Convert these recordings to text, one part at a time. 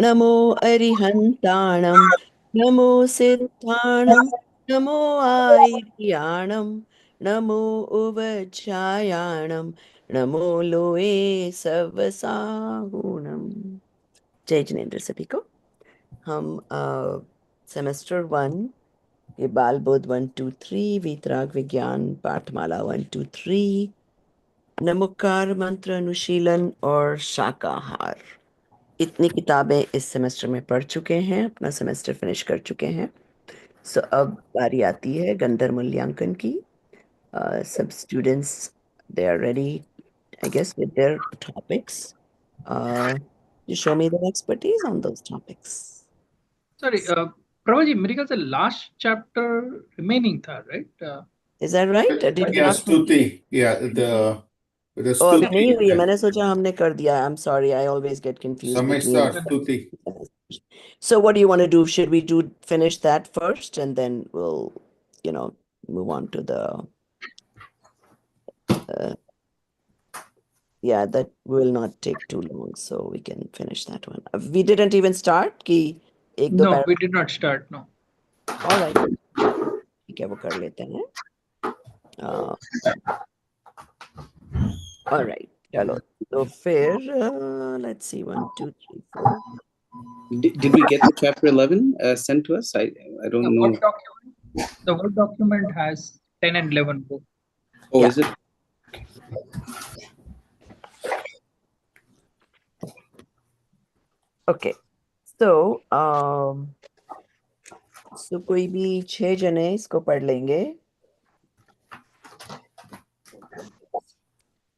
नमो अरिहन्ताणं नमो सिद्धाणं नमो आयर्याणं नमो उवज्रायाणं नमो लोए सवसाहुणम्। जय जिनेन्द्र सभी को। हम सेमेस्टर 1 ये बाल बोध 1 2 3 वीतराग विज्ञान पाठमाला 1 2 3 नमोकार मंत्र अनुशीलन और शाकाहार, इतनी किताबें इस सेमेस्टर में पढ़ चुके हैं, अपना सेमेस्टर फिनिश कर चुके हैं। सो अब बारी आती है गंधर मूल्यांकन की। सब students they are ready I guess with their topics. You show me their expertise on those topics. Sorry, Prabhaji, मेरे ख्याल से last chapter remaining था, right? Is that right? Did we Yeah, not? Stuti. Yeah, the Oh, अभी Stuti. नहीं हुई है, मैंने सोचा हमने कर दिया। I'm sorry, I always get confused between. Samestar Stuti. So what do you want to do? Should we finish that first and then we'll, move on to the yeah, that will not take too long, so we can finish that one. We didn't even start कि एक दो No, para. we did not start. No. All right, ठीक है, वो कर लेते हैं। All right, चलो तो फिर let's see 1 2 3 4. Did we get the chapter 11 sent to us? I don't know. The Word document has 10 and 11 both. Oh, Yeah. is it? Okay, so कोई भी 6 जने इसको पढ़ लेंगे।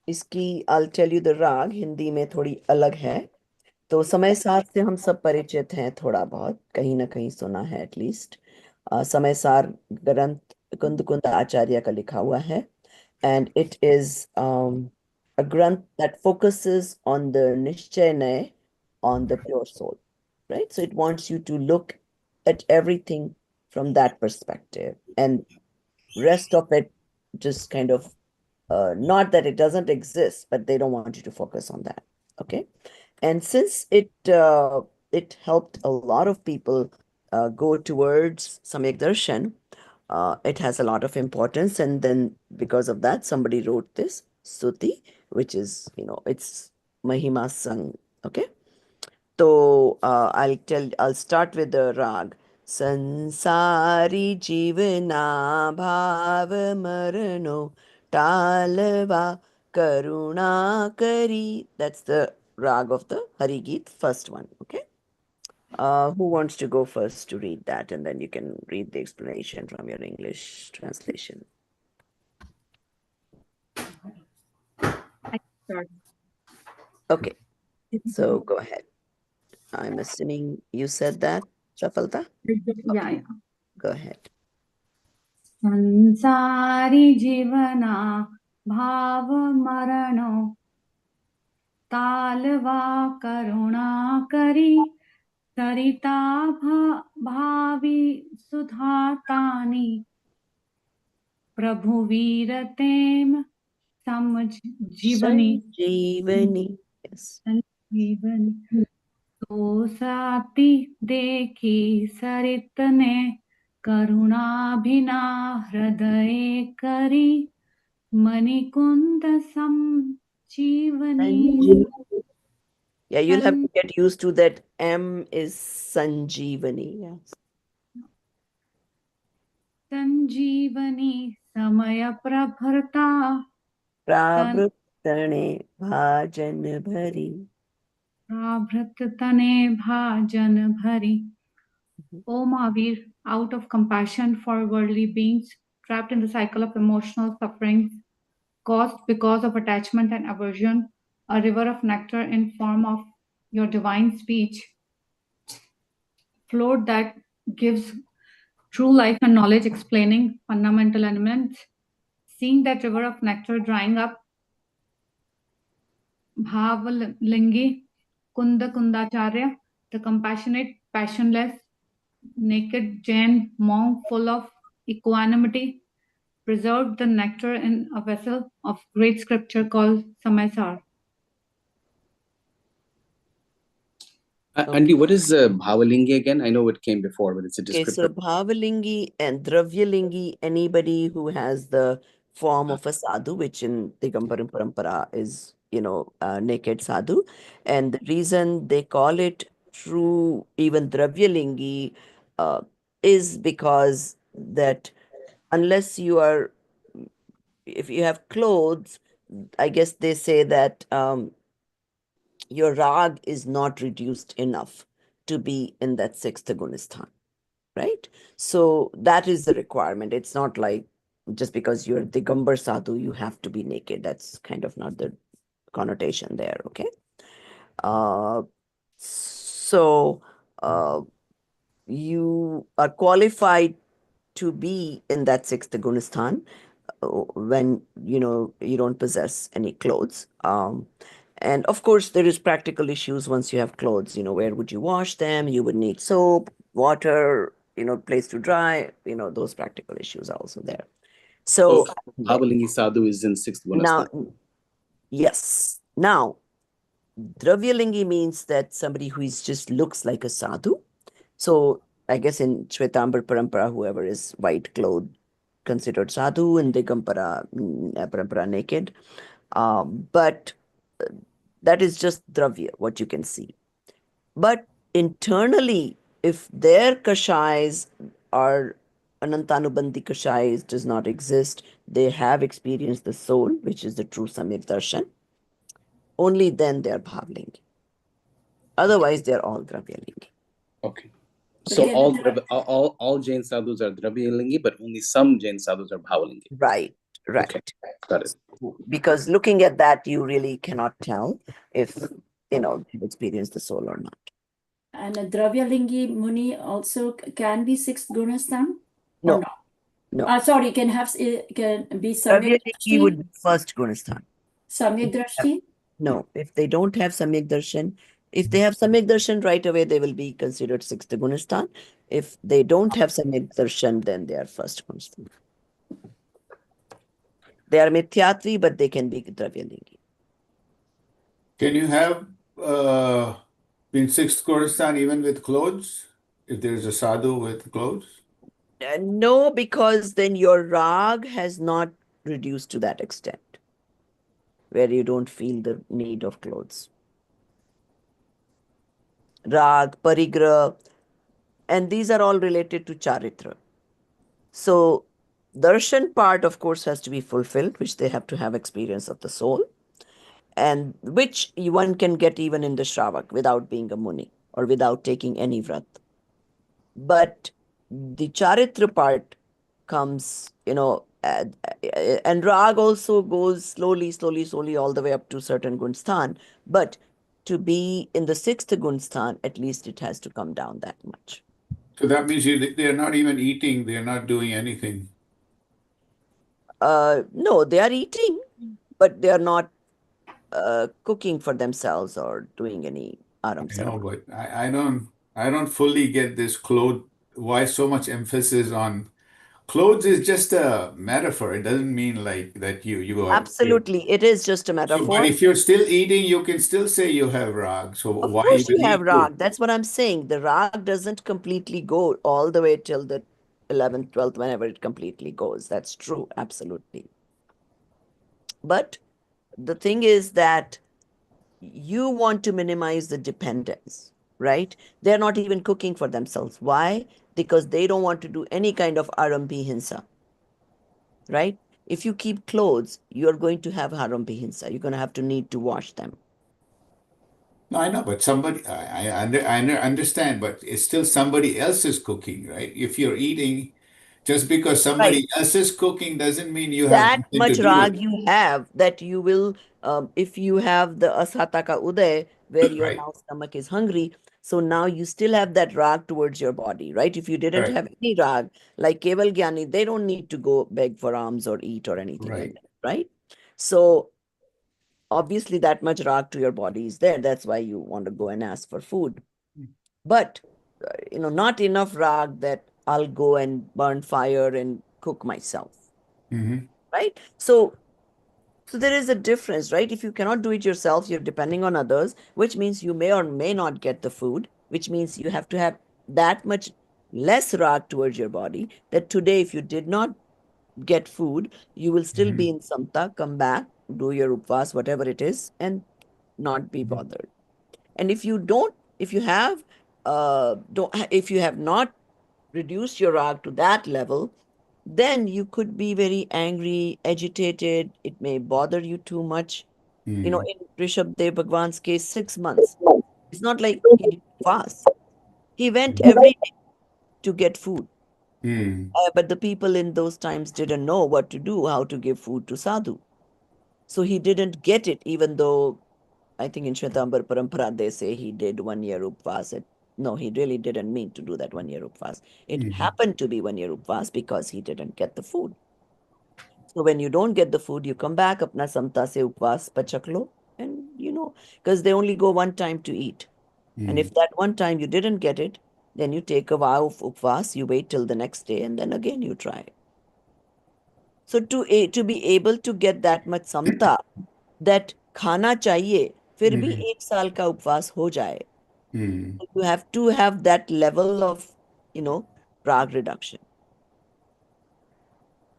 इसकी I'll tell you the राग हिंदी में थोड़ी अलग है, तो समय सार से हम सब परिचित हैं, थोड़ा बहुत कहीं ना कहीं सुना है एटलीस्ट। समय सार ग्रंथ कुंद कुंद आचार्य का लिखा हुआ है, एंड इट इज a ग्रंथ that focuses on the निश्चय नय, on the pure soul, right? So it wants you to look at everything from that perspective, and rest of it just kind of not that it doesn't exist, but they don't want you to focus on that. Okay. And since it helped a lot of people go towards Samyak Darshan, it has a lot of importance. And then because of that, somebody wrote this Suti, which is, it's Mahima Sang. Okay. So I'll start with the rag. Sansari jivana bhav marano talva karuna kari. That's the rag of the Hari Geet, first one. Okay. Who wants to go first to read that, and then you can read the explanation from your English translation. I start. Okay. So go ahead. I'm assuming you said that, Shafalta? Yeah. Go ahead. संसारी जीवना भाव मरणो तालवा करुणा करी सरिता भावी सुधातानी प्रभु वीरतेम समजीवनी Yes. संजीवनी तो साति देखी सरित ने करुणाभिना हृदय करी मणिकुंद संजीवनी। Yeah, you'll have to get used to that. M is Sanjeevani. Yes. संजीवनी समय प्रभरता प्रावृतने भाजन भरी। प्राभृत तने भाजन भरी। O Mahavir, out of compassion for worldly beings trapped in the cycle of emotional sufferings caused because of attachment and aversion, a river of nectar in form of your divine speech flowed that gives true life and knowledge, explaining fundamental elements. Seeing that river of nectar drying up, Bhavalingi Kunda Kundacharya, the compassionate, passionless, naked Jain monk full of equanimity, preserved the nectar in a vessel of great scripture called Samaisar. Andy, what is Bhavalingi again? I know it came before, but it's a Okay, so descriptor. Bhavalingi and Dravyalingi, anybody who has the form of a sadhu, which in Digambaram Parampara is, naked sadhu. And the reason they call it true, even Dravyalingi, uh, is because that unless if you have clothes, I guess they say that your rag is not reduced enough to be in that sixth gunistan, right? So that is the requirement. It's not like just because you're Digambar sadhu, you have to be naked. That's kind of not the connotation there, okay? Uh, so uh, you are qualified to be in that sixth gunistan when you don't possess any clothes. And of course, there is practical issues once you have clothes. Where would you wash them? You would need soap, water, place to dry. Those practical issues are also there. So So Bhavalingi Sadhu is in sixth now, Gunasthan. yes. Now, Dravyalingi means that somebody who is just looks like a sadhu. So I guess in Shvetambar Parampara, whoever is white clothed considered sadhu, and Digampara Parampara naked. But that is just dravya, what you can see. But internally, if their kashais are Anantanubandhi kashais does not exist, they have experienced the soul, which is the true Samyak Darshan, only then they are Bhavlingi. Otherwise, they are all Dravyalingi. Okay. So So can all Jain sadhus are Dravyalingi, but only some Jain sadhus are Bhavalingi. Right, right. Okay, got it. Because looking at that, you really cannot tell if they've experienced the soul or not. and Dravyalingi Muni also can be sixth Gunasthan? No, Or not? no. Sorry, can be Samyak Dravyalingi would Drashti? be first Gunistan. Samyak Drashti? No, if they don't have Samyak Darshan, if they have Samyak Darshan right away, they will be considered sixth Gunistan. If they don't have Samyak Darshan, then they are first Gunistan. They are Mithyatri, but they can be Dravyalingi. Can you have in sixth Khorasan even with clothes? If there's a sadhu with clothes? No, because then your rag has not reduced to that extent where you don't feel the need of clothes. Rag, parigra, and these are all related to charitra. So, darshan part, of course, has to be fulfilled, which they have to have experience of the soul, and which one can get even in the Shravak without being a Muni or without taking any vrat. But the charitra part comes, and rag also goes slowly, slowly, slowly all the way up to certain gunstan. But to be in the sixth gunstan, at least it has to come down that much. So that means they're not even eating, they're not doing anything. No, they are eating, but they are not cooking for themselves or doing any aram I know, ceremony. but I don't fully get this clothes. Why so much emphasis on clothes is just a metaphor. It doesn't mean like that you are. Absolutely, it is just a So, but metaphor. if you're still eating, you can still say you have rag. So Of why course, even you have eat food? rag. That's what I'm saying. The rag doesn't completely go all the way till the 11th, 12th, whenever it completely goes. That's true, absolutely. But the thing is that you want to minimize the dependence, right? They're not even cooking for themselves. Why? Because they don't want to do any kind of arambi hinsa, right? If you keep clothes, you're going to have arambi hinsa. You're going to have to need to wash them. No, I know, but I understand, but it's still somebody else's cooking, right? If you're eating, just because Right. somebody else is cooking doesn't mean you have That nothing to much do with rag it. you have that you will, if you have the asataka uday, where your Right, now stomach is hungry, so now you still have that rag towards your body, right? If you didn't right, have any rag, like Keval Gyani, they don't need to go beg for alms or eat or anything like right. that, right? So obviously that much rag to your body is there. That's why you want to go and ask for food. But not enough rag that I'll go and burn fire and cook myself, Hmm. right? So So there is a difference, right? If you cannot do it yourself, you're depending on others, which means you may or may not get the food, which means you have to have that much less rag towards your body that today, if you did not get food, you will still be in samta, come back, do your upvas, whatever it is, and not be bothered. And if you don't, if you have, if you have not reduced your rag to that level, then you could be very angry, agitated. It may bother you too much. You know, in Rishabh Dev Bhagwan's case, 6 months. It's not like he did fast. He went every day to get food. But the people in those times didn't know what to do, how to give food to sadhu. So he didn't get it, even though I think in Shwetambar Parampara they say he did 1 year upvas. No, he really didn't mean to do that 1 year upvas. It happened to be 1 year upvas because he didn't get the food. So when you don't get the food, you come back, apna samta se upvas pachak lo, and because they only go one time to eat. And if that one time you didn't get it, then you take a vow of upvas, you wait till the next day, and then again you try. So to be able to get that much samta, that खाना चाहिए फिर भी 1 साल का उपवास हो जाए, you have to have that level of rag reduction.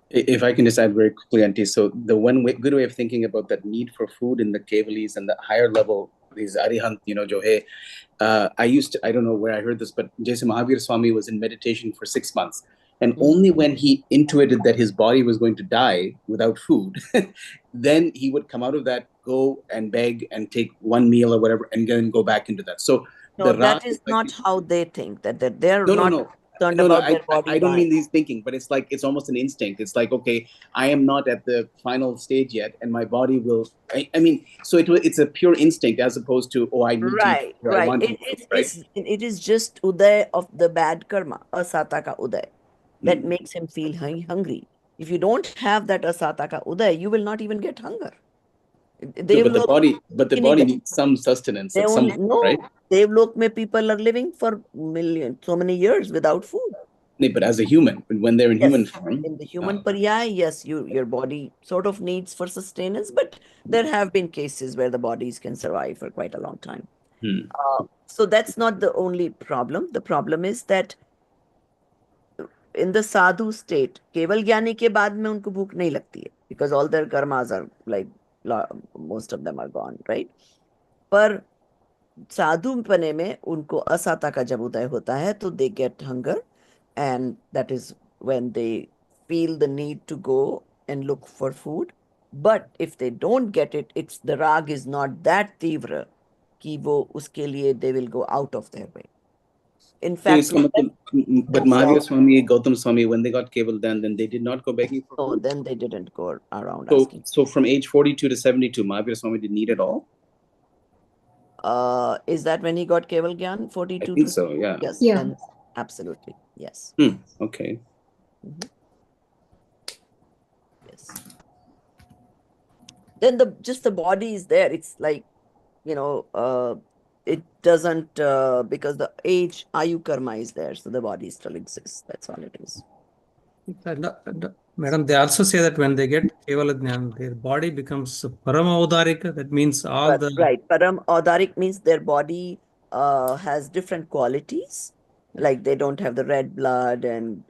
If I can just add very quickly, Auntie, so the good way of thinking about that need for food in the Kevalis and the higher level, these Arihant, jo hai, I don't know where I heard this, but Jason Mahavir Swami was in meditation for 6 months. And only when he intuited that his body was going to die without food, then he would come out of that, go and beg and take one meal or whatever, and then go back into that. So No, the that Rag, is not how they think, that they're no, not concerned about their body I don't mean dying. these thinking, but it's like it's almost an instinct. It's like, okay, I am not at the final stage yet, and my body will. I mean, so it's a pure instinct as opposed to, oh, I need to eat Right, food, I right. want to eat food, right? It is just uday of the bad karma, asata ka uday, that makes him feel hungry. If you don't have that asata ka uday, you will not even get hunger. No, but the body needs some sustenance They at some only point, right? Devlok mein people are living for so many years without food. No, but as a human, when they're in human Yes, form, in the human paryay, yes, your body sort of needs for sustenance, but there have been cases where the bodies can survive for quite a long time. So that's not the only problem. The problem is that in the sadhu state, केवल ज्ञानी के बाद में उनको भूख नहीं लगती है, because all their karmas are like most of them are gone, right? पर साधु पने में उनको असाता का जब उदय होता है तो they get hunger, and that is when they feel the need to go and look for food. But if they don't get it, it's the rag is not that तीव्र कि वो उसके लिए they will go out of their way. In So fact, but Mahavir Swami, Gautam Swami, when they got Keval, then they did not go begging for food. then they didn't go around asking. So from age 42 to 72, Mahavir Swami didn't eat at all? Is that when he got Keval Gyan? 42 I think to so, yeah. Yes, Yeah. then absolutely. Yes. Okay. Yes. Then the body is there. It's like, it doesn't because the age ayu karma is there, so the body still exists. That's all it is. Madam, they also say that when they get Kevala Jnana, their body becomes Paramaudarika. That means all the... Right. Param Audarik means their body has different qualities. Like they don't have the red blood, and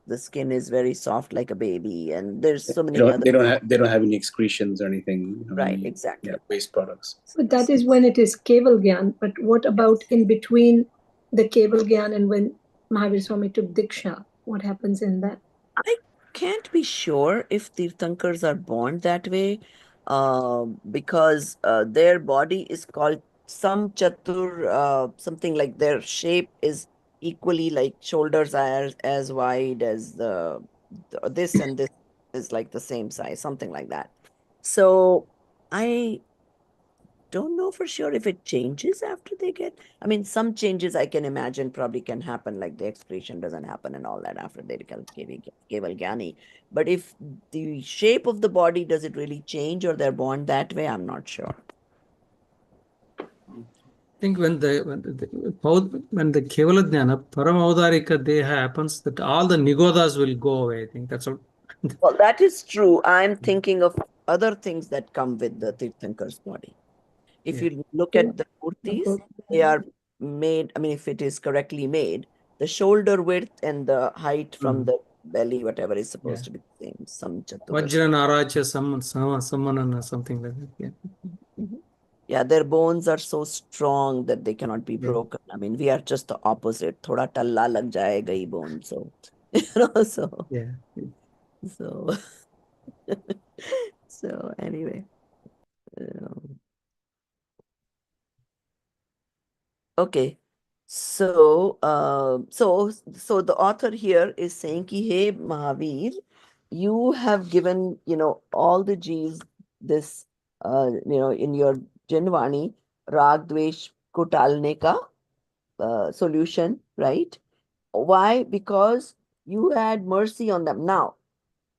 the skin is very soft like a baby, and there's so many other. They don't have any excretions or anything. Right, exactly. Waste products. But that is when it is Keval Gyan. But what about in between the Keval Gyan and when Mahavir Swami took Diksha? What happens in that? I can't be sure if Tirthankars are born that way, because their body is called some chatur, something like their shape is equally like shoulders are as wide as this, and this is like the same size, something like that. So I don't know for sure if it changes after they get. I mean, some changes I can imagine probably can happen, like the excretion doesn't happen and all that after they become Keval Gyani. But if the shape of the body, does it really change or they're born that way? I'm not sure. I think when the Kevala Jnana, Paramaudarika Deha happens, that all the Nigodas will go away. I think that's what Well, that is true. I'm thinking of other things that come with the Tirthankar's body. If Yeah. you look at the murtis, they are made, I mean, if it is correctly made, the shoulder width and the height from the belly, whatever, is supposed to be the same. Some Chaturasha. Vajra Naracha Sammanana, something like that. Yeah. Mhm. Yeah, their bones are so strong that they cannot be Yeah. broken. I mean, we are just the opposite. Thoda talla lag jayega hi bone. So, you know, Yeah. so, so anyway. um, Okay. So the author here is saying ki, hey, Mahavir, you have given, all the G's this, in your Janvani, Rag, Dvesh, ko talne ka solution, right? Why? Because you had mercy on them. Now,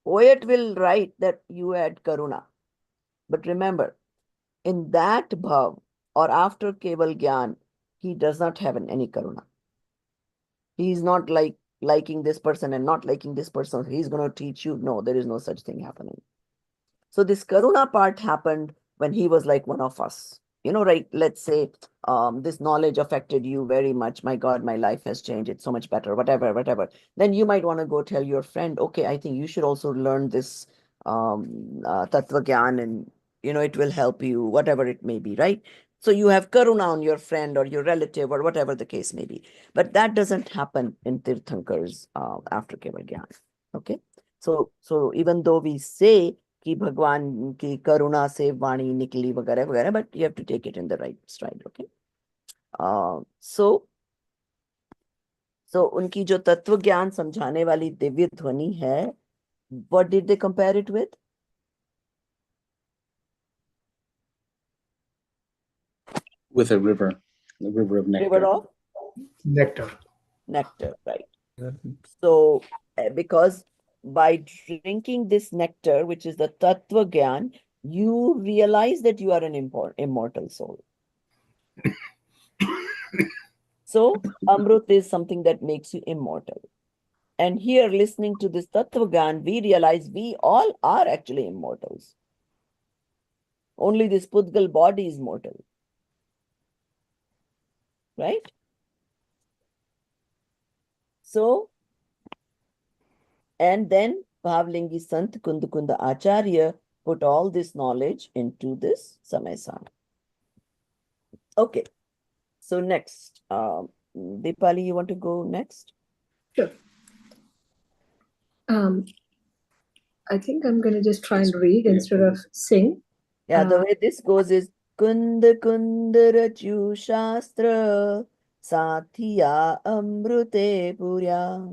poet will write that you had Karuna. But remember, in that bhav or after Keval Gyan, he does not have any Karuna. He's not like liking this person and not liking this person. He's going to teach you. No, there is no such thing happening. So this Karuna part happened when he was like one of us. Right? Let's say this knowledge affected you very much. My God, my life has changed. It's so much better, whatever, whatever. Then you might want to go tell your friend, okay, I think you should also learn this Tattva Gyan and, it will help you, whatever it may be, right? So you have Karuna on your friend or your relative or whatever the case may be. But that doesn't happen in Tirthankars after Keval Gyan. Okay? So even though we say कि भगवान की करुणा से वाणी निकली वगैरह वगैरह, but you have to take it in the right stride. Okay. So उनकी जो तत्व ज्ञान समझाने वाली दिव्य ध्वनि है, what did they compare it with? With a river of nectar. River of Nectar. nectar, right? So because by drinking this nectar, which is the tattva gyan, you realize that you are an immortal soul. So Amrut is something that makes you immortal. And here, listening to this tattva gyan, we realize we all are actually immortals. Only this Pudgal body is mortal. Right? So, and then Bhavlingi Sant Kunda Acharya put all this knowledge into this Samaysar. Okay. So next, Dipali, you want to go next? Sure. I think I'm going to just try and read instead of sing. Yeah, the way this goes is Kunda Rachu Shastra Sathiya Amrute Purya.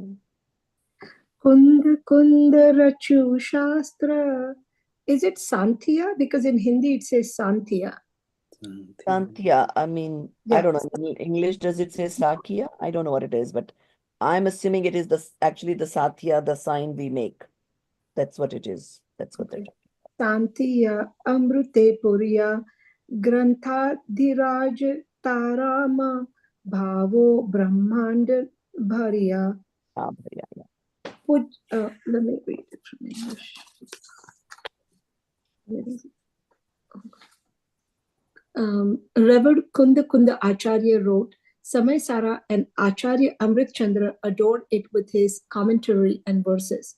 Kunda Rachu Shastra. Is it Santhya? Because in Hindi it says Santhya. Santhya, I mean, I don't know. In English, does it say Sakya? I don't know what it is, but I'm assuming it is actually the Satya, the sign we make. That's what it is. That's what they're Santhya Amrute Purya Granthadhiraj Tarama Bhavo Brahmand Bharya. Let me read it from English. Reverend Kunda Acharya wrote, Samay Sara and Acharya Amrit Chandra adored it with his commentary and verses.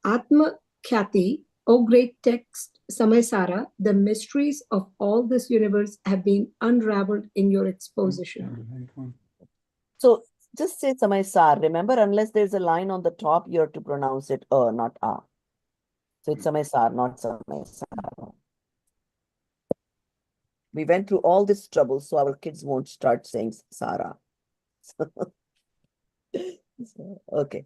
Atma Khyati, O great text Samay Sara, the mysteries of all this universe have been unraveled in your exposition. So just say Samay Sar. Remember, unless there's a line on the top, you have to pronounce it not a. So it's Samay Sar, not Samay Sar. We went through all this trouble so our kids won't start saying Sara. Okay.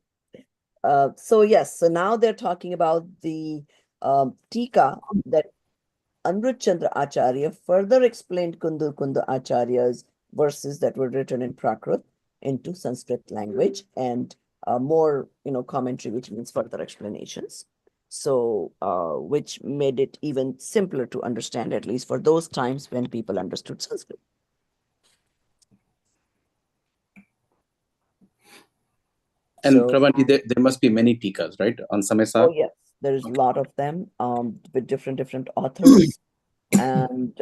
So yes, so now they're talking about the Tika that Amrit Chandra Acharya further explained Kunda Acharya's verses that were written in Prakrit into Sanskrit language and more, commentary, which means further explanations. So, which made it even simpler to understand, at least for those times when people understood Sanskrit. And So, Prabhanji, there must be many tikas, right, on oh Samaisar? yes, there's a lot of them with different authors, and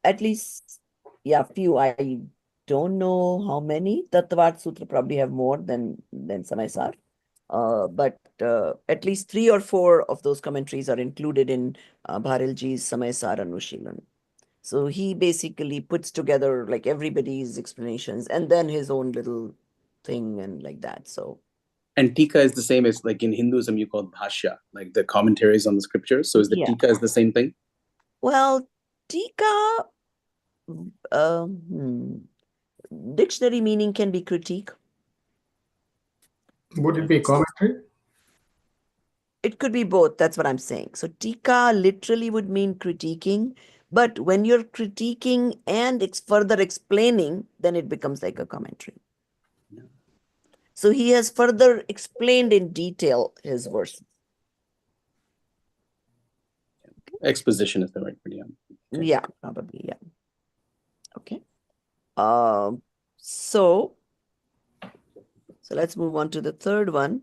at least, yeah, few. I don't know how many. Tattvad Sutra probably have more than Samaisar. But at least 3 or 4 of those commentaries are included in Bharilji's Samaisar Anushilan. So he basically puts together like everybody's explanations and then his own little thing and like that. So And tika is the same as like in Hinduism you call bhashya, like the commentaries on the scriptures. So is the yeah, tika is the same thing? well, Tika, hmm, dictionary meaning can be critique. Would it be commentary? It could be both. That's what I'm saying. So Tika literally would mean critiquing, but when you're critiquing and further explaining, then it becomes like a commentary. So he has further explained in detail his verses. Exposition is the right word. Yeah. Okay. Yeah, probably. Yeah. Okay. So let's move on to the third one.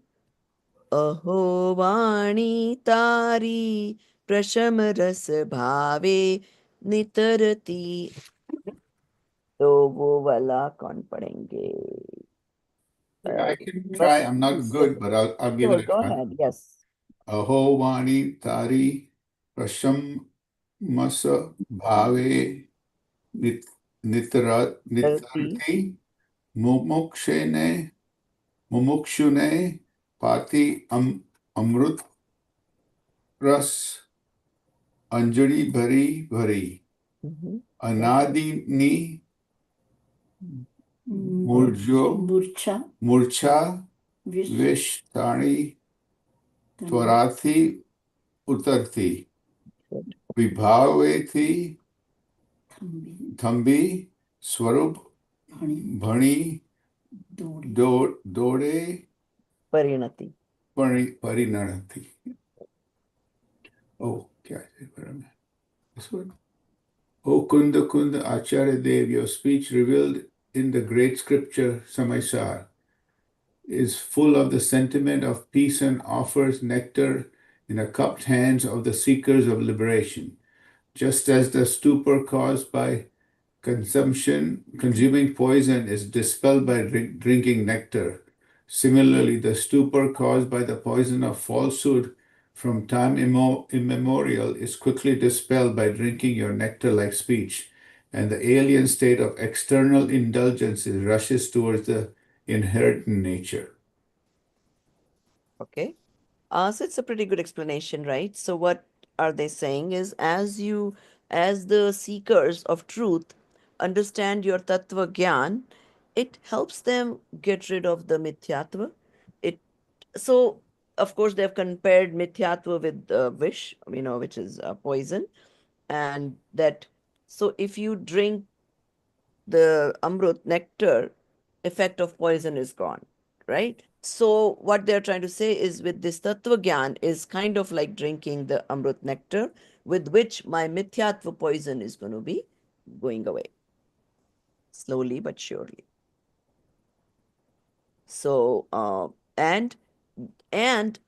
अहो वाणी तारी प्रशम रस भावे नितरती. तो वो वाला कौन पढ़ेंगे? Yeah, I can try. I'm not good, but I'll give Sure, it a go try. ahead. Yes. Aho Vani Tari Prasham Masa Bhave Tarti. Nitarati Mumukshene Mumukshune Pati Amrut Ras Anjali Bhari Bhari Mhm. Anadini Murcha. Murcha Vish. Vishtani Twarati Utarti Good. Vibhaveti Thambi. Thambi Swarup Bhani. Bhani Dodi. Dode Parinati. Parinarati. Oh, क्या है? This one. O Kunda Kunda Acharya Dev, your speech revealed in the great scripture Samaisar is full of the sentiment of peace and offers nectar in the cupped hands of the seekers of liberation. Just as the stupor caused by consuming poison is dispelled by drinking nectar. Similarly, the stupor caused by the poison of falsehood from time immemorial is quickly dispelled by drinking your nectar-like speech, and the alien state of external indulgences rushes towards the inherent nature. Okay. So it's a pretty good explanation, right? So what are they saying is as the seekers of truth understand your tattva gyan, it helps them get rid of the mithyatva. It so of course they've compared mithyatva with vish, which is poison, and that so if you drink the amrut nectar, effect of poison is gone, right? So what they're trying to say is with this tattva gyan is kind of like drinking the amrut nectar, with which my mithyatva poison is going to be going away slowly but surely. So and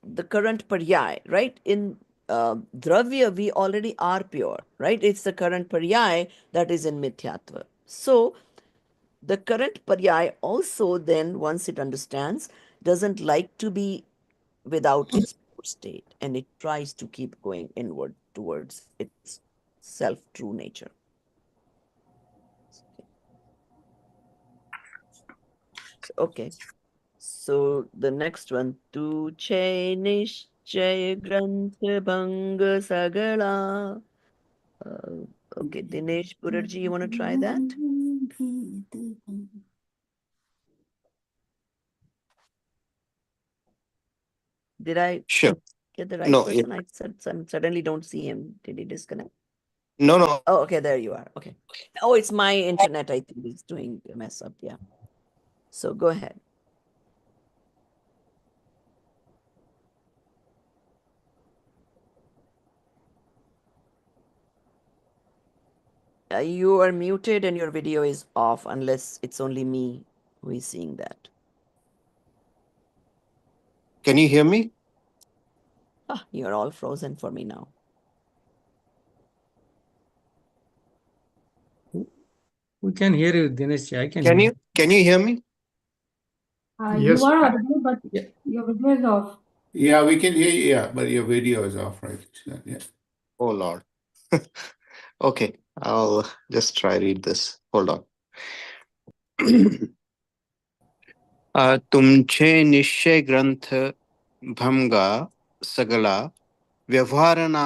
the current paryay, right? In dravya, we already are pure, right? It's the current paryay that is in mithyatva. So the current paryay also then, once it understands, doesn't like to be without its pure state, and it tries to keep going inward towards its self-true nature. Okay. So the next one, tu che nischay granth bhang sagala. Okay, Dinesh Purarji, you want to try that? Did I Sure. get the right No, person? I suddenly don't see him. Did he disconnect? no. Oh, okay, there you are. Okay. Oh, it's my internet, I think, is doing a mess up. Yeah. So go ahead. You are muted and your video is off unless it's only me who is seeing that. Can you hear me? You're all frozen for me now. We can hear you, Dinesh. I can hear Can you hear me? You Yes. are audible, but Yeah. your video is off. Yeah, we can hear you. Yeah, but your video is off, right? Yeah. Oh Lord. Okay, I'll just try read this. Hold on. तुमचे निश्चय ग्रंथ भंगा सगला व्यवहारणा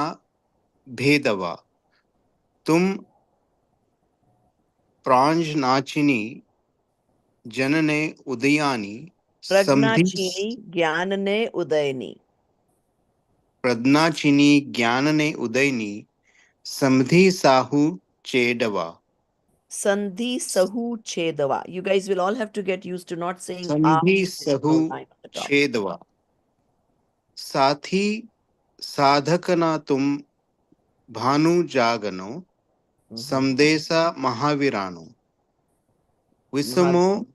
भेदवा तुम प्रांजनाचिनी जनने उदयानी समधि Pragnachini Gyanane Udayani. प्रज्ञाचिनी ज्ञानने उदयनी समधि Sahu चेडवा Sandhi Sahu Chedava. You guys will all have to get used to not saying समधि in सहु all line on the top. छेदवा साथी साधकना तुम Bhanu जागनो समदेसा महावीरानो विसमो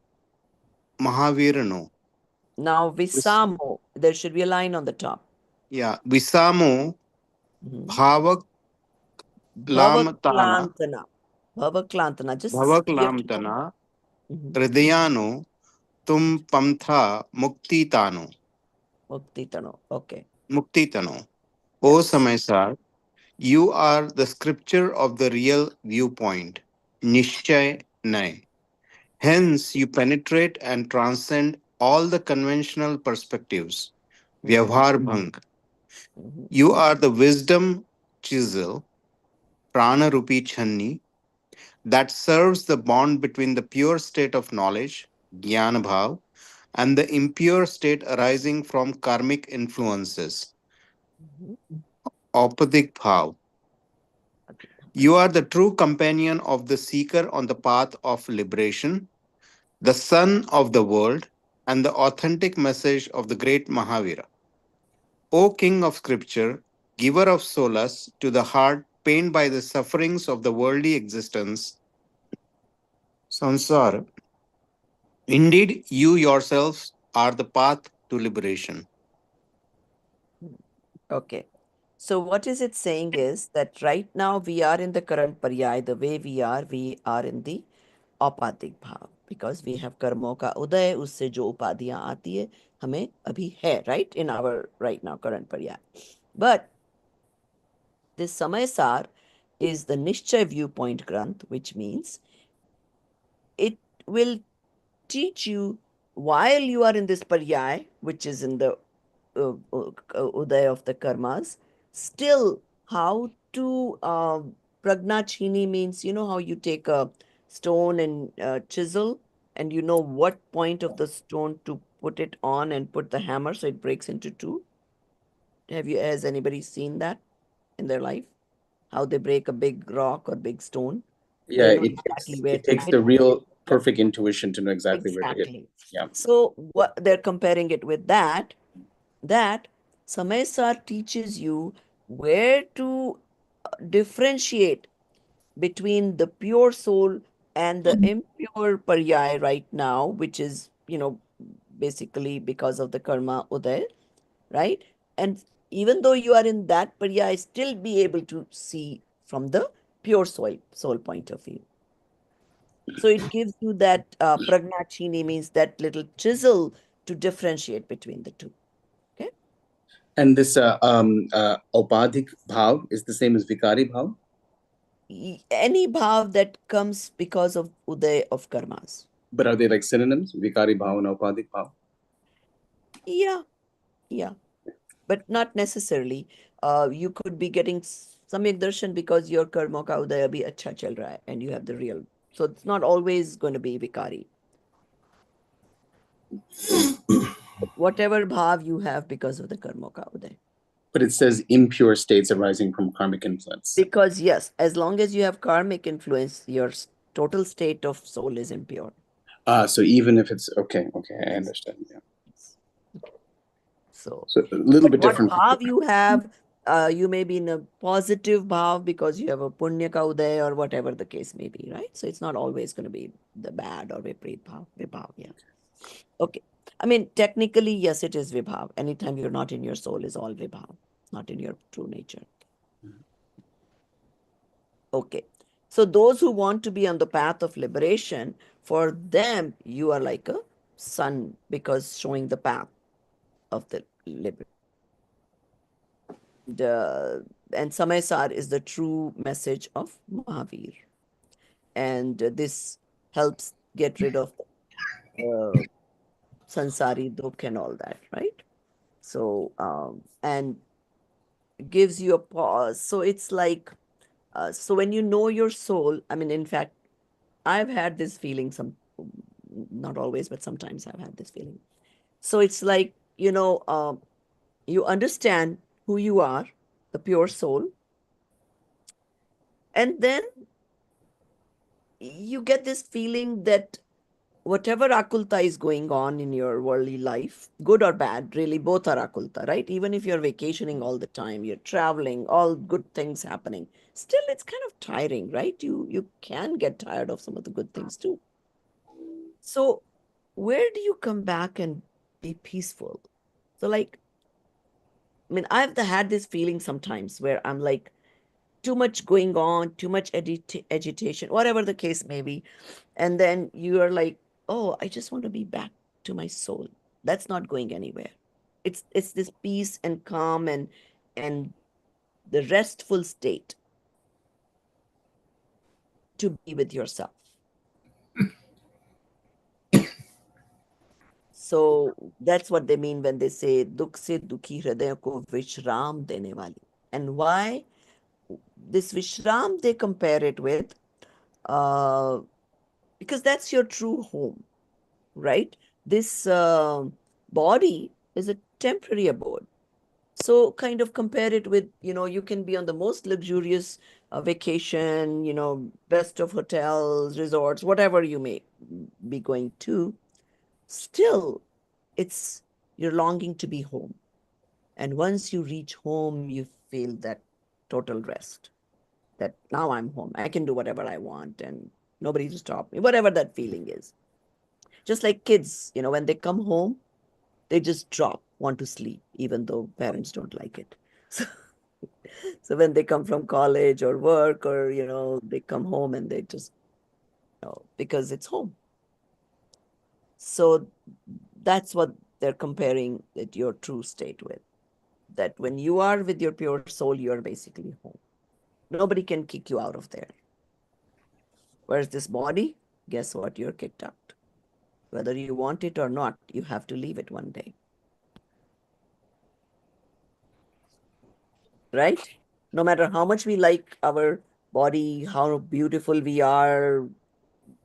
महावीरनो. Now Visamo. There should be a line on the top. Yeah, विसामो भावक लामताना Bhavaklantana. Bhavaklantana. Just भवक you have to- लामतना हृदयानो तुम पंथा मुक्ति तानो Muktitano. Okay. मुक्ति तनो. O Yes. Samaysar, you are the scripture of the real viewpoint, Nishchay Nay. Hence, you penetrate and transcend all the conventional perspectives, Vyavhar Bhang. You are the wisdom chisel, Prana Rupi Channi, that serves the bond between the pure state of knowledge, Jnana Bhav, and the impure state arising from karmic influences, Aupadik Bhav. You are the true companion of the seeker on the path of liberation, the sun of the world, and the authentic message of the great Mahavira. O King of Scripture, giver of solace to the heart pained by the sufferings of the worldly existence, Sansara, indeed you yourselves are the path to liberation. Okay. So what is it saying is that right now we are in the current paryay, the way we are in the औपाधिक भाव, because we have कर्मों का उदय, उससे जो उपाधियां आती है हमें अभी है, right, in our right now current paryay. But this समय सार is the निश्चय viewpoint granth, which means it will teach you while you are in this paryay, which is in the uday of the karmas, still how to pragnachini means, you know how you take a stone and chisel and you know what point of the stone to put it on and put the hammer so it breaks into two. Has anybody seen that in their life, how they break a big rock or big stone? Yeah, They know exactly where it to takes hit the real perfect intuition to know exactly where to hit. exactly. Yeah. So what they're comparing it with that Samaysar teaches you where to differentiate between the pure soul and the impure paryay right now, which is, basically because of the karma uday, right? And even though you are in that paryay, still be able to see from the pure soul point of view. So it gives you that pragnachini means that little chisel to differentiate between the two. Okay. And this Aupadhik Bhav is the same as Vikari Bhav? Any bhav that comes because of uday of karmas. But are they like synonyms, Vikari Bhav and Aupadhik Bhav? Yeah, but not necessarily. You could be getting samyak darshan because your karma ka uday abhi acha chal raha hai and you have the real. So it's not always going to be vikari. Whatever bhav you have because of the karma ka uday. But it says impure states arising from karmic influence. Because yes, as long as you have karmic influence, your total state of soul is impure. So even if it's okay, I understand. Yeah. So a little bit different. What bhav you have, you may be in a positive bhav because you have a punya ka uday or whatever the case may be, right? So it's not always going to be the bad or vibhav, yeah. Okay. I mean, technically, yes, it is Vibhav. Anytime you're not in your soul is all Vibhav, not in your true nature. Okay. So those who want to be on the path of liberation, for them, you are like a sun because showing the path of the liberation. And Samaysar is the true message of Mahavir. And this helps get rid of sansari dukh and all that, right? So, and gives you a pause. So it's like, so when you know your soul, I mean, in fact, I've had this feeling not always, but sometimes I've had this feeling. So it's like, you understand who you are, the pure soul, and then you get this feeling that whatever akulta is going on in your worldly life, good or bad, really both are akulta, right? Even if you're vacationing all the time, you're traveling, all good things happening, still it's kind of tiring, right? You can get tired of some of the good things too. So where do you come back and be peaceful? So like, I mean, I've had this feeling sometimes where I'm like, too much going on, too much agitation, whatever the case may be. And then you are like, oh, I just want to be back to my soul. That's not going anywhere. It's this peace and calm and the restful state to be with yourself. So that's what they mean when they say dukh se dukhi hriday ko vishram dene wali. And why this vishram they compare it with? Uh, because that's your true home, right? This body is a temporary abode. So kind of compare it with, you can be on the most luxurious vacation, best of hotels, resorts, whatever you may be going to. Still, it's you're longing to be home. And once you reach home, you feel that total rest. That now I'm home. I can do whatever I want and nobody to stop me, whatever that feeling is. Just like kids, when they come home, they just drop, want to sleep, even though parents don't like it. So, so when they come from college or work or, they come home and they just, because it's home. So that's what they're comparing it, your true state with. That when you are with your pure soul, you're basically home. Nobody can kick you out of there. Whereas this body, guess what? You're kicked out. Whether you want it or not, you have to leave it one day. Right? No matter how much we like our body, how beautiful we are,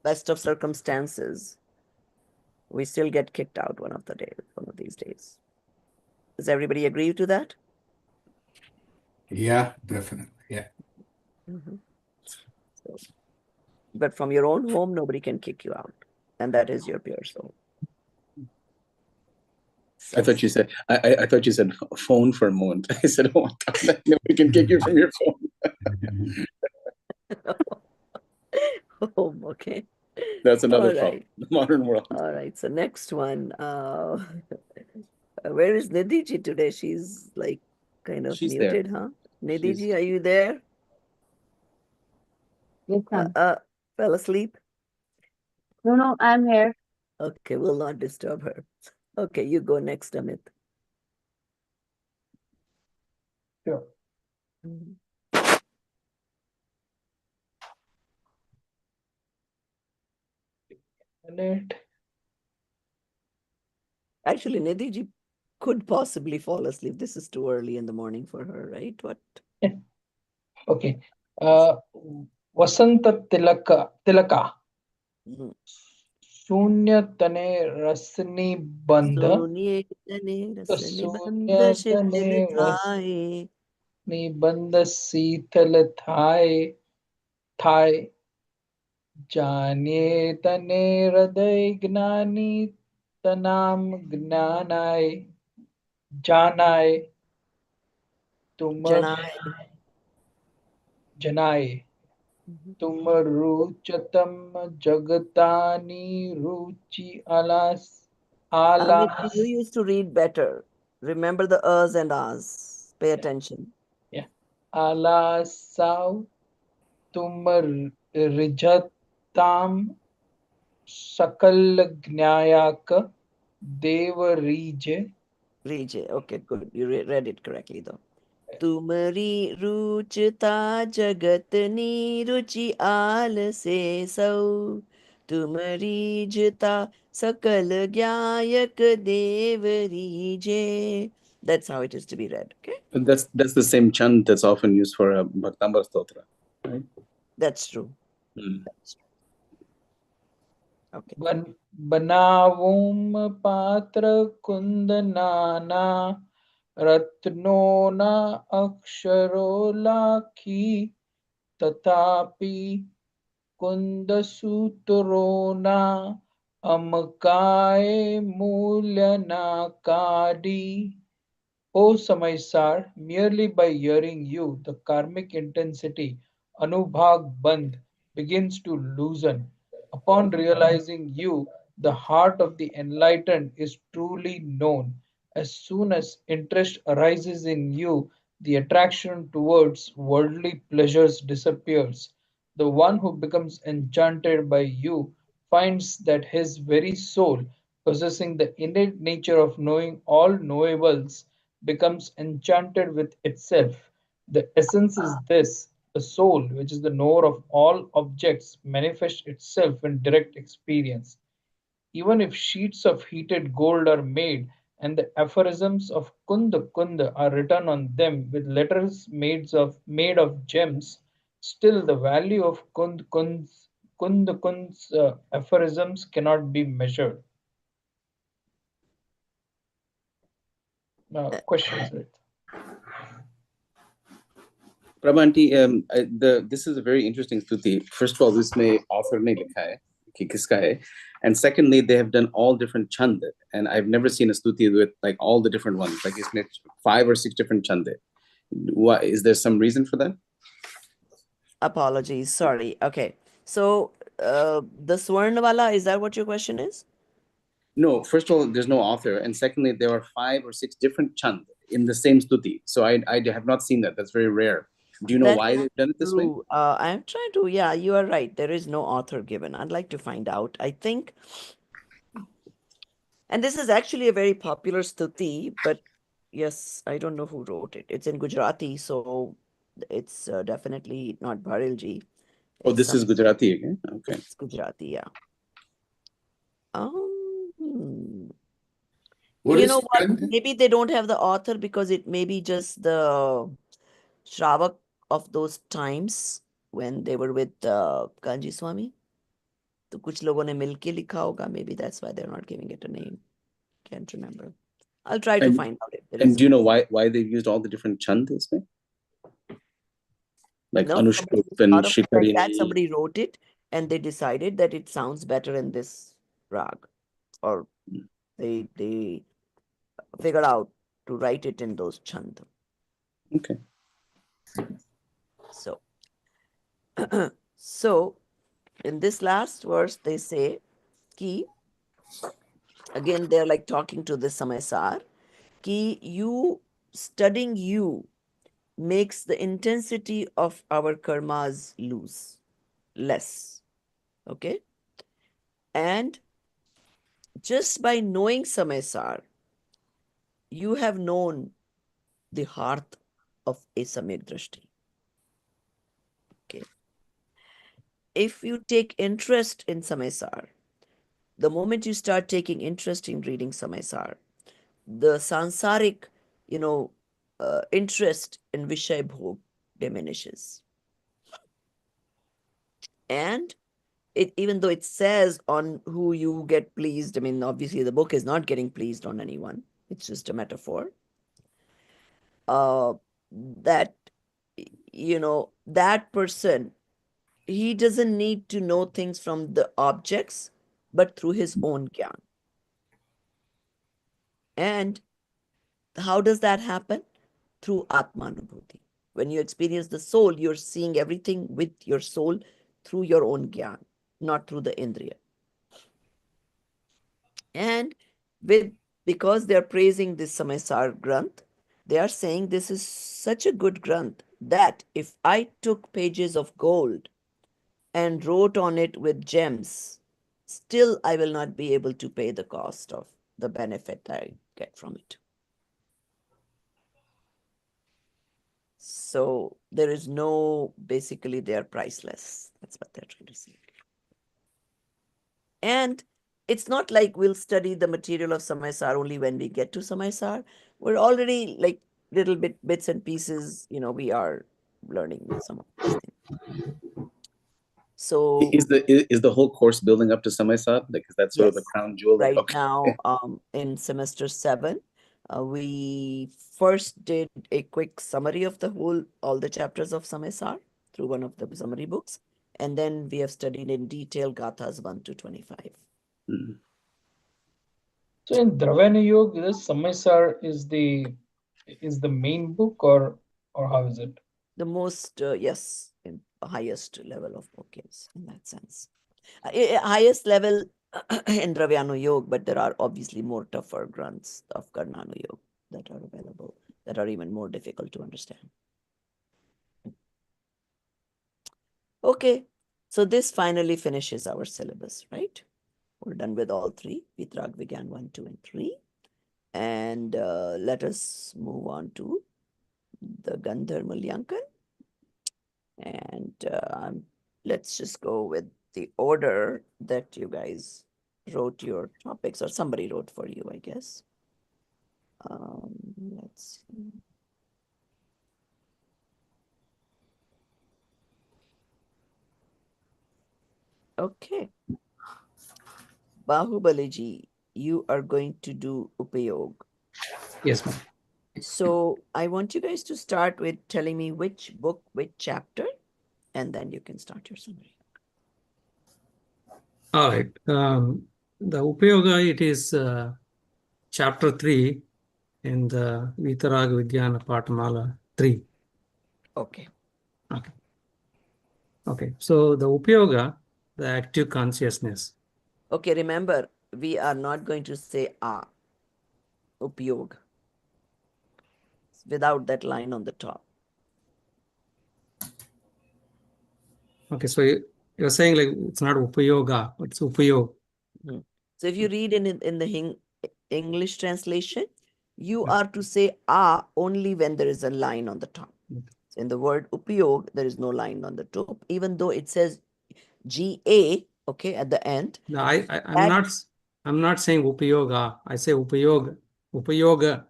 best of circumstances, we still get kicked out one of these days. Does everybody agree to that? Yeah, definitely. Yeah. So, but from your own home, nobody can kick you out. And that is your pure soul. I thought you said I thought you said phone for a moment. I said, oh, we can kick you from your phone. Home, okay. That's another All problem. right. The modern world. All right. So next one. Where is Nidhi today? She's like kind of She's there. muted, huh? Nidhi, are you there? Yes, ma'am. Fell asleep? No, I'm here. Okay, we'll not disturb her. Okay, you go next, Amit. Sure. Minute. Actually, Nidhi could possibly fall asleep. This is too early in the morning for her, right? What? Okay. Vasanta tilaka. शून्य तने रसनी बंध सुनिए तने तो रस शून्य निबंध तने शिथिल रस थाए निबंध शीतल थाय थाय जाने तने हृदय ज्ञानी तनाम ज्ञानाय जानाय तुम जनाए जनाय तुम रुचतम जगतानी रुचि आलस Alas, You used to read better. Remember the us and ahs. Pay attention. yeah. Alasav tum rijatam sakal gnyayak devarije. Read. Okay, good. You read it correctly though. तुम्हारी रुचता जगतनी रुचि आलसे सौ तुम्हारी जता सकल ज्ञायक देवरीजे. That's how it is to be read. Okay, That's the same chant that's often used for Bhaktambar Stotra, right? that's true. Hmm. That's true. Okay. बनावुम पात्र कुंदनाना रत्नो न अक्षरो lucky तथापि कुंद सूत्रो न अमकाय मूल्य नाकारी. O Samaisar, merely by hearing you, the karmic intensity, Anubhag Bandh, begins to loosen. Upon realizing you, the heart of the enlightened is truly known. As soon as interest arises in you, the attraction towards worldly pleasures disappears. The one who becomes enchanted by you finds that his very soul, possessing the innate nature of knowing all knowables, becomes enchanted with itself. The essence is this: the soul, which is the knower of all objects, manifests itself in direct experience. Even if sheets of heated gold are made, and the aphorisms of Kund Kund are written on them with letters made of gems, still the value of Kund Kund's aphorisms cannot be measured. Questions, right? Prabhanti, this is a very interesting stuti. First of all, this may author ne likha hai, ki kiska hai. And secondly, they have done all different chand. And I've never seen a stuti with like all the different ones. Like it's 5 or 6 different chand. Why, is there some reason for that? Apologies. Sorry. Okay. So the Swarnawala, is that what your question is? No, first of all, there's no author. And secondly, there are 5 or 6 different chand in the same stuti. So I have not seen that. That's very rare. Do you know That why is they've done it this way? true. I'm trying to, yeah, you are right. There is no author given. I'd like to find out. I think, and this is actually a very popular stuti, but yes, I don't know who wrote it. It's in Gujarati, so it's definitely not Bharilji. Oh, It's this is Gujarati again? Okay. It's Gujarati, yeah. Hmm. What You is know what? chand? Maybe they don't have the author because it may be just the Shravak of those times when they were with Kanji Swami. तो कुछ लोगों ने मिलके लिखा होगा. Maybe that's why they're not giving it a name. Can't remember. I'll try to find out if there is. And do you know why they've used all the different chand this way? Like No, Anushrup and out of like that, Shikarini. somebody wrote it and they decided that it sounds better in this rag, or they figured out to write it in those chand. Okay. So, so in this last verse, they say, ki, again, they're like talking to the Samaisar, ki you, studying you, makes the intensity of our karmas less. Okay? And just by knowing Samaisar, you have known the heart of a Samyak Drishti. Okay. If you take interest in Samaisar, the moment you start taking interest in reading Samaisar, the sansaric, interest in Vishay Bhog diminishes. And even though it says on who you get pleased, I mean, obviously the book is not getting pleased on anyone. It's just a metaphor. That, that person, he doesn't need to know things from the objects, but through his own gyan. And how does that happen? Through Atmanubhuti. When you experience the soul, you're seeing everything with your soul through your own gyan, not through the indriya. And because they are praising this Samaysar Granth, they are saying this is such a good Granth that if I took pages of gold and wrote on it with gems, still I will not be able to pay the cost of the benefit that I get from it. So there is no, basically, they are priceless. That's what they're trying to say. And it's not like we'll study the material of Samaysar only when we get to Samaysar. We're already like little bits and pieces, we are learning some of these things. So is the whole course building up to Samaysar? Like, is that sort of the yes, crown jewel? right Okay. now, in semester 7, we first did a quick summary of all the chapters of Samaysar through one of the summary books, and then we have studied in detail Gathas 1 to 25. Mhm. So in Dravana Yoga, this Samaysar is the main book, or how is it? The most, yes, in highest level of book, yes, in that sense. Highest level in Dravyano Yoga, but there are obviously more tougher grunts of Karnano Yoga that are available, that are even more difficult to understand. Okay, so this finally finishes our syllabus, right? We're done with all three, Vitrag, Vigyan 1, 2, and 3. And let us move on to the Gandhar Mulyankan. And let's just go with the order that you guys wrote your topics, or somebody wrote for you, I guess. Let's see. Okay. Bahubaliji, you are going to do Upayog. Yes, ma'am. So I want you guys to start with telling me which book, which chapter, and then you can start your summary. All right. The Upayoga, it is chapter 3 in the Vitaraga Vidyana Patamala 3. Okay. Okay. Okay. So the Upayoga, the active consciousness. Okay, remember, we are not going to say Upayog, without that line on the top. Okay. So you're saying like it's not Upayoga, it's Upayog. So if you read in the English translation, you Yeah. are to say only when there is a line on the top. So in the word upayog, there is no line on the top, even though it says GA, okay, at the end. No, I'm not saying Upayoga. I say Upayog. Upayoga.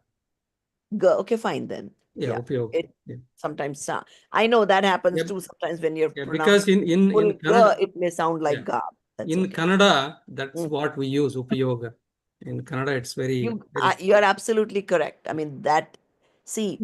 Okay, fine then. Yeah, Upayog. It Yeah. sometimes I know that happens Yep. too. Sometimes when you're Yeah, because pronouncing in Kannada, it may sound like yeah. ga. That's In okay. Kannada, that's what we use, Upayoga. In Kannada, it's very You are absolutely correct. I mean see,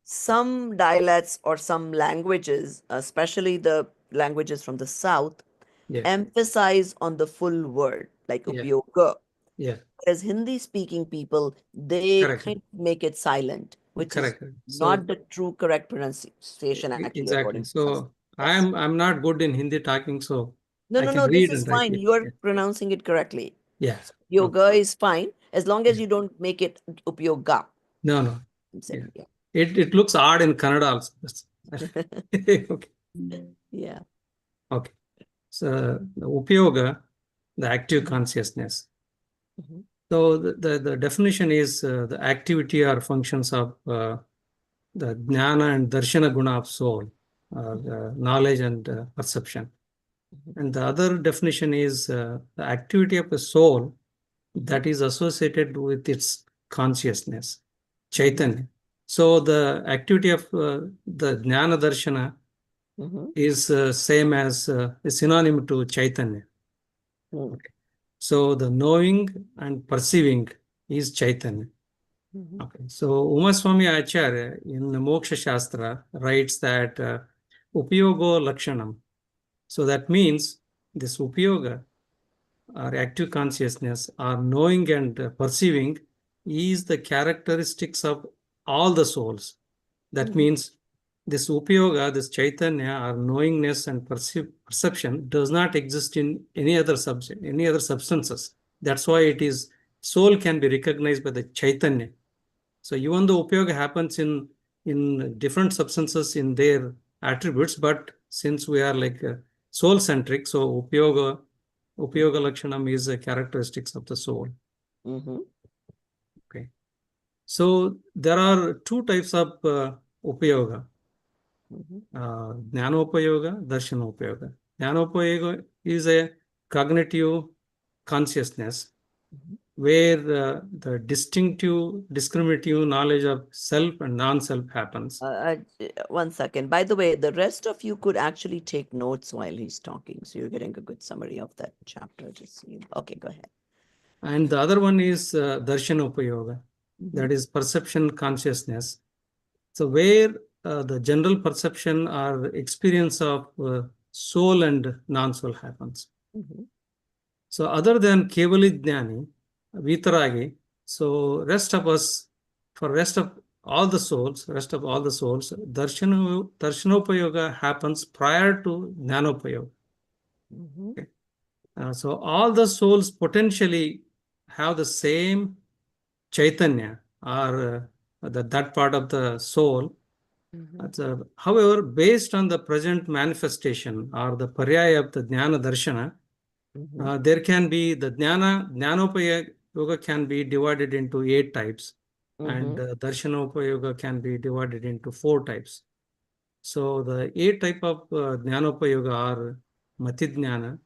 some dialects or some languages, especially the languages from the south, yeah, emphasize on the full word, like yeah, upyoga. yeah. Whereas Hindi speaking people, they Correct. kind of make it silent, which is Correct. So not the true correct pronunciation, actually, exactly. according to some. So Yes. I'm not good in Hindi talking, so No, I no, can no, this read is and write. fine. Yeah, You are yeah, pronouncing it correctly. yeah. So, yoga is fine as long as Yeah. you don't make it upyoga. No. I'm Yeah. saying, yeah. It looks odd in Kannada also. Okay. Yeah. Okay. So the Upayoga, the active consciousness. Mhm. So the definition is the activity or functions of the jnana and darshana guna of soul, the knowledge and perception. And the other definition is the activity of a soul that is associated with its consciousness, chaitanya. So the activity of the jnana darshana is same as is synonym to chaitanya. Okay. So the knowing and perceiving is chaitanya. Okay. So Umaswami Acharya in the Moksha Shastra writes that Upayogo Lakshanam. So that means this Upayoga or active consciousness or knowing and perceiving is the characteristics of all the souls. That means this Upayoga, this Chaitanya or knowingness and perception does not exist in any other subject, any other substances. That's why it is soul can be recognized by the Chaitanya. So even the Upayoga happens in different substances in their attributes, but since we are like soul-centric, so Upayoga Lakshanam is a characteristics of the soul. Okay. So there are two types of Upayoga. Jnanopayoga, Darshanopayoga. Jnanopayoga is a cognitive consciousness where the distinctive, discriminative knowledge of self and non-self happens. One second. By the way, the rest of you could actually take notes while he's talking. So you're getting a good summary of that chapter. Okay, go ahead. And the other one is Darshanopayoga, that is perception consciousness. So where the general perception or experience of soul and non-soul happens. So other than Kevali Jnani, Vitaragi, so rest of us, for rest of all the souls, Darshanopayoga happens prior to Jnanopayoga. Okay. So all the souls potentially have the same Chaitanya or that part of the soul. However, based on the present manifestation or the paryaya of the Jnana Darshana, there can be the Jnanopayoga can be divided into 8 types, and Darshanopayoga can be divided into 4 types. So the 8 type of Jnanopayoga are Matijnana,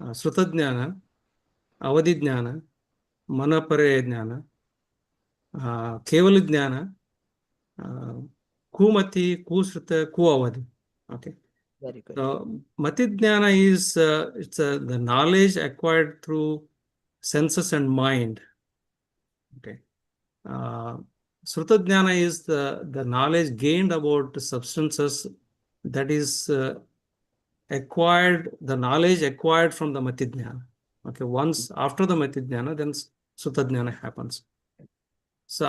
Srutadjnana, Avadijnana, Manaparaya Jnana, Kevalajnana, Kumati, Kusruta, Kuavadi. Okay. Very good. So Matijnana is it's the knowledge acquired through senses and mind. Okay. Srutadjnana is the knowledge gained about substances, that is the knowledge acquired from the Matijnana. Okay. Once after the Matijnana, then Srutadjnana happens. So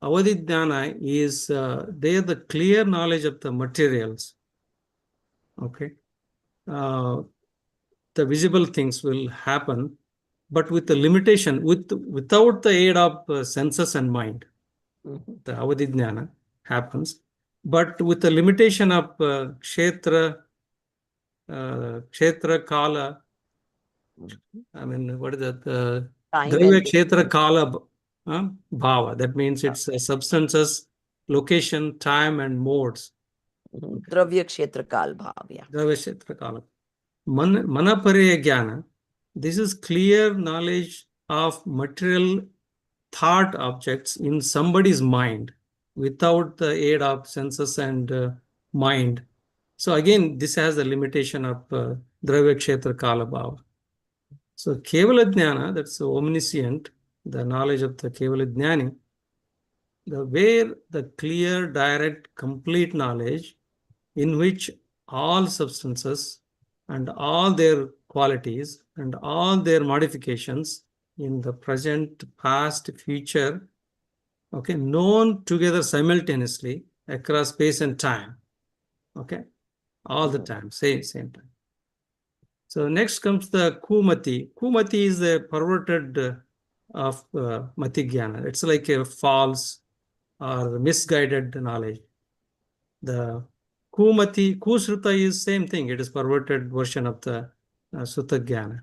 Avadijnana is there the clear knowledge of the materials. Okay. The visible things will happen, but with the limitation, without the aid of senses and mind. The Avadijnana happens, but with the limitation of Kshetra, Kala. I mean, what is that? Dravya Kshetra Kala Bhava. That means it's substances, location, time, and modes. Dravya Kshetra Kal Bhav, yeah. Dravya Kshetra Kala. Manaparaya Jnana. This is clear knowledge of material thought objects in somebody's mind without the aid of senses and mind. So again, this has the limitation of Dravya Kshetra Kala Bhava. So Kevala Jnana, that's omniscient, the knowledge of the Kevala Jnani, where the clear, direct, complete knowledge in which all substances and all their qualities and all their modifications in the present, past, future, okay, known together simultaneously across space and time. Okay, all the time, same time. So next comes the Kumati. Kumati is a perverted of Matigyana. It's like a false or misguided knowledge. The Kusruta is same thing. It is perverted version of the Sutagyana.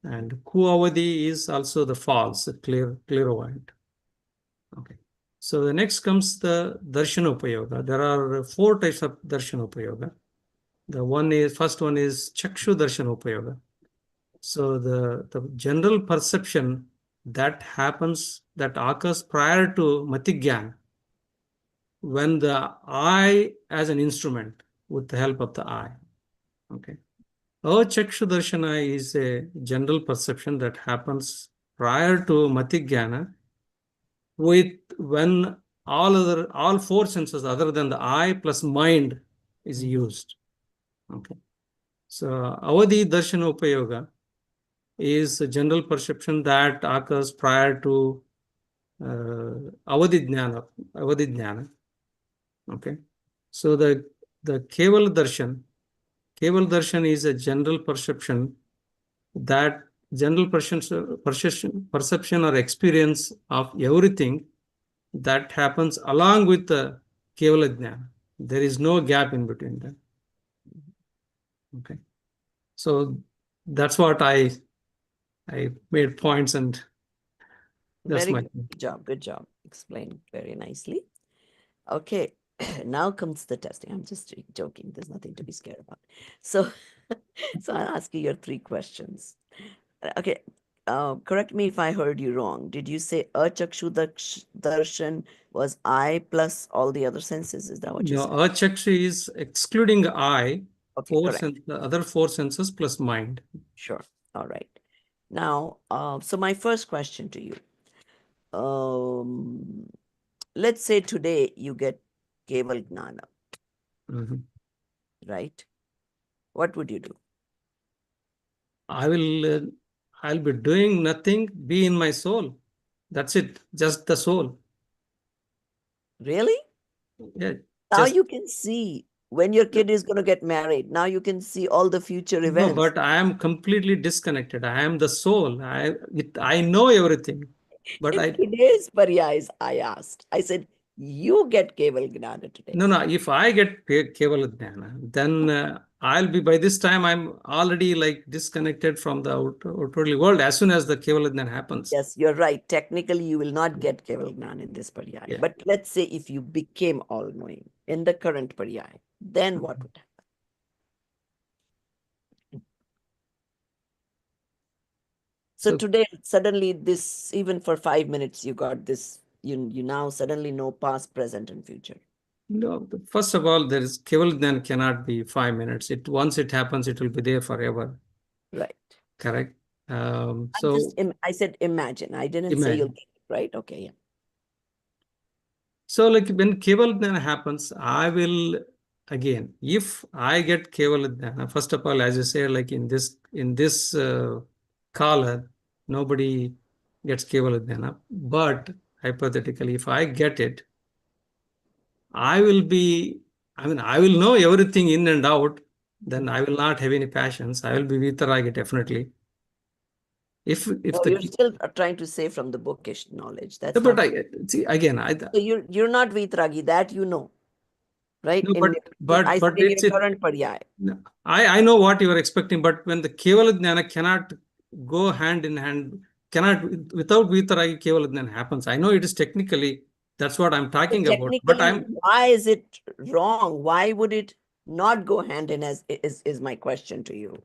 And Kuavadi is also the false, clairvoyant. Okay. So the next comes the Darshanopayoga. There are 4 types of Darshanopayoga. First one is Chakshu Darshanopayoga. So the general perception that occurs prior to Matigyan, when the eye as an instrument with the help of the eye. Okay. Chakshu Darshana is a general perception that happens prior to Matigyana when all 4 senses other than the eye plus mind is used. Okay. So Avadi Darshanopayoga is a general perception that occurs prior to Avadijnana. Okay. So the Keval Darshan is a general perception that general perception or experience of everything that happens along with the Kevala Jnana. There is no gap in between them. Okay. So that's what I made points, and that's Very my good job. Good job. Explained very nicely. Okay. Now comes the testing. I'm just joking. There's nothing to be scared about. So, so I'll ask you your 3 questions. Okay. Correct me if I heard you wrong. Did you say achakshu darshan was eye plus all the other senses? Is that what you said? Achakshu is excluding eye, Okay, correct. the other 4 senses plus mind. Sure. All right. Now, so my first question to you. Let's say today you get Keval Gnana, right? What would you do? I'll be doing nothing, be in my soul. That's it, just the soul. Really? Yeah. Now you can see when your kid is going to get married. Now you can see all the future events. No, but I am completely disconnected. I am the soul. I know everything. But in today's paryas, I asked. I said, you get Keval Gnana today. No. If I get Kevala Jnana, then I'll be, by this time, I'm already like disconnected from the outwardly world as soon as the Kevala Jnana happens. Yes, you're right. Technically, you will not get Keval Gnana in this paryaya. Yeah. But let's say if you became all-knowing in the current paryaya, then what would happen? So today, suddenly this, even for 5 minutes, you got this, you now suddenly know past, present, and future. No, first of all, there is Kevala Jnana cannot be 5 minutes. Once it happens, it will be there forever. Right. Correct. I said imagine. I didn't say you'll get it, right? Okay, yeah. So like when Kevala Jnana happens, I will, again, if I get Kevala Jnana, first of all, as you say, like in this caller, nobody gets Kevala Jnana. But hypothetically, if I get it, I will know everything in and out. Then I will not have any passions. I will be Vitaragi, definitely. You're still trying to say from the bookish knowledge. That's but not. see, again, so you're not Vitragi, that you know, right? No, but in your current paryaya. I know what you are expecting, but when the Kevala Jnana cannot go hand in hand, without Vitaragi Kevala Jnana happens. I know it is technically, that's what I'm talking about. But why is it wrong? Why would it not go hand in as is my question to you?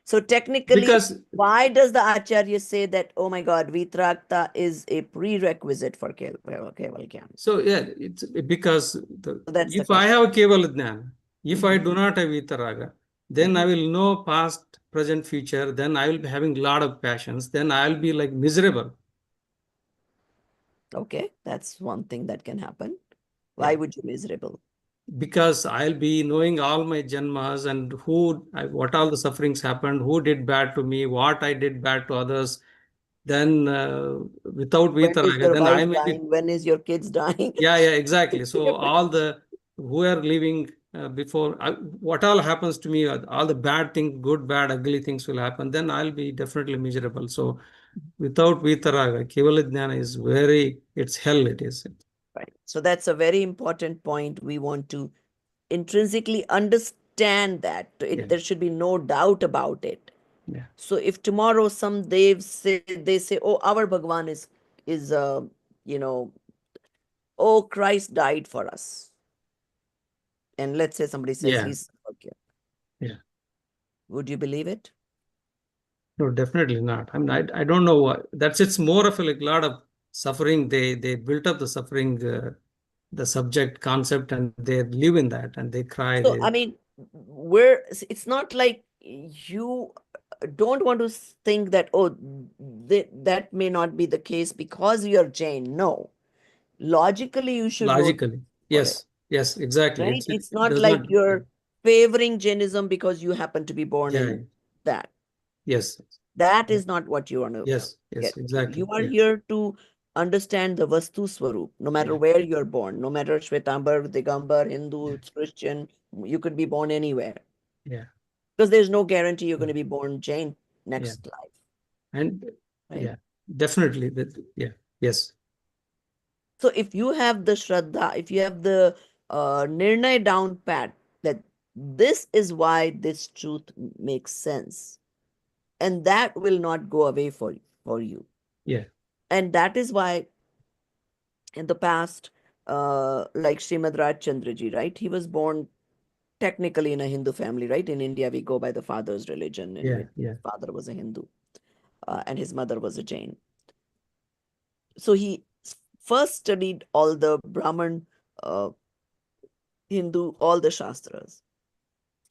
So technically, why does the Acharya say that, oh my God, Vitrakta is a prerequisite for Keval Jnana? So yeah, it's because if I have a Kevala Jnana, if I do not have Vitaraga, then I will know past, present, future, then I will be having a lot of passions, then I will be like miserable. Okay, that's one thing that can happen. Why would you be miserable? Because I'll be knowing all my janmas and what all the sufferings happened, who did bad to me, what I did bad to others. Then without Vitaraga, then I may be... When is your kids dying? Yeah, exactly. So all the who are living before, what all happens to me, all the bad things, good, bad, ugly things will happen, then I'll be definitely miserable. So without Vitaraga, Kevala Jnana is it's hell, it is. Right. So that's a very important point. We want to intrinsically understand that. There should be no doubt about it. Yeah. So if tomorrow they say, oh, our Bhagwan is oh, Christ died for us. And let's say somebody says he's okay. Yeah. Would you believe it? No, definitely not. I mean, I don't know what it's more of a lot of suffering. They built up the suffering, the subject concept, and they live in that and they cry. So, I mean, it's not like you don't want to think that, oh, that may not be the case because you're Jain. No. Logically, you should know. Yes, exactly. Right? It's not like you're favoring Jainism because you happen to be born in that. Yes. That is not what you want to get. Exactly. You are here to understand the Vastu Swarup, no matter where you're born, no matter Shwetambar, Digambar, Hindu, Christian, you could be born anywhere. Yeah. Because there's no guarantee you're going to be born Jain next life. And right? yeah, definitely. Yes. So if you have the Shraddha, if you have the Nirnay down pat, that this is why this truth makes sense, and that will not go away for you. Yeah. And that is why in the past, like Srimad Raj Chandraji, right? He was born technically in a Hindu family, right? In India, we go by the father's religion, in which his father was a Hindu and his mother was a Jain. So he first studied all the Brahman, uh, Hindu, all the Shastras.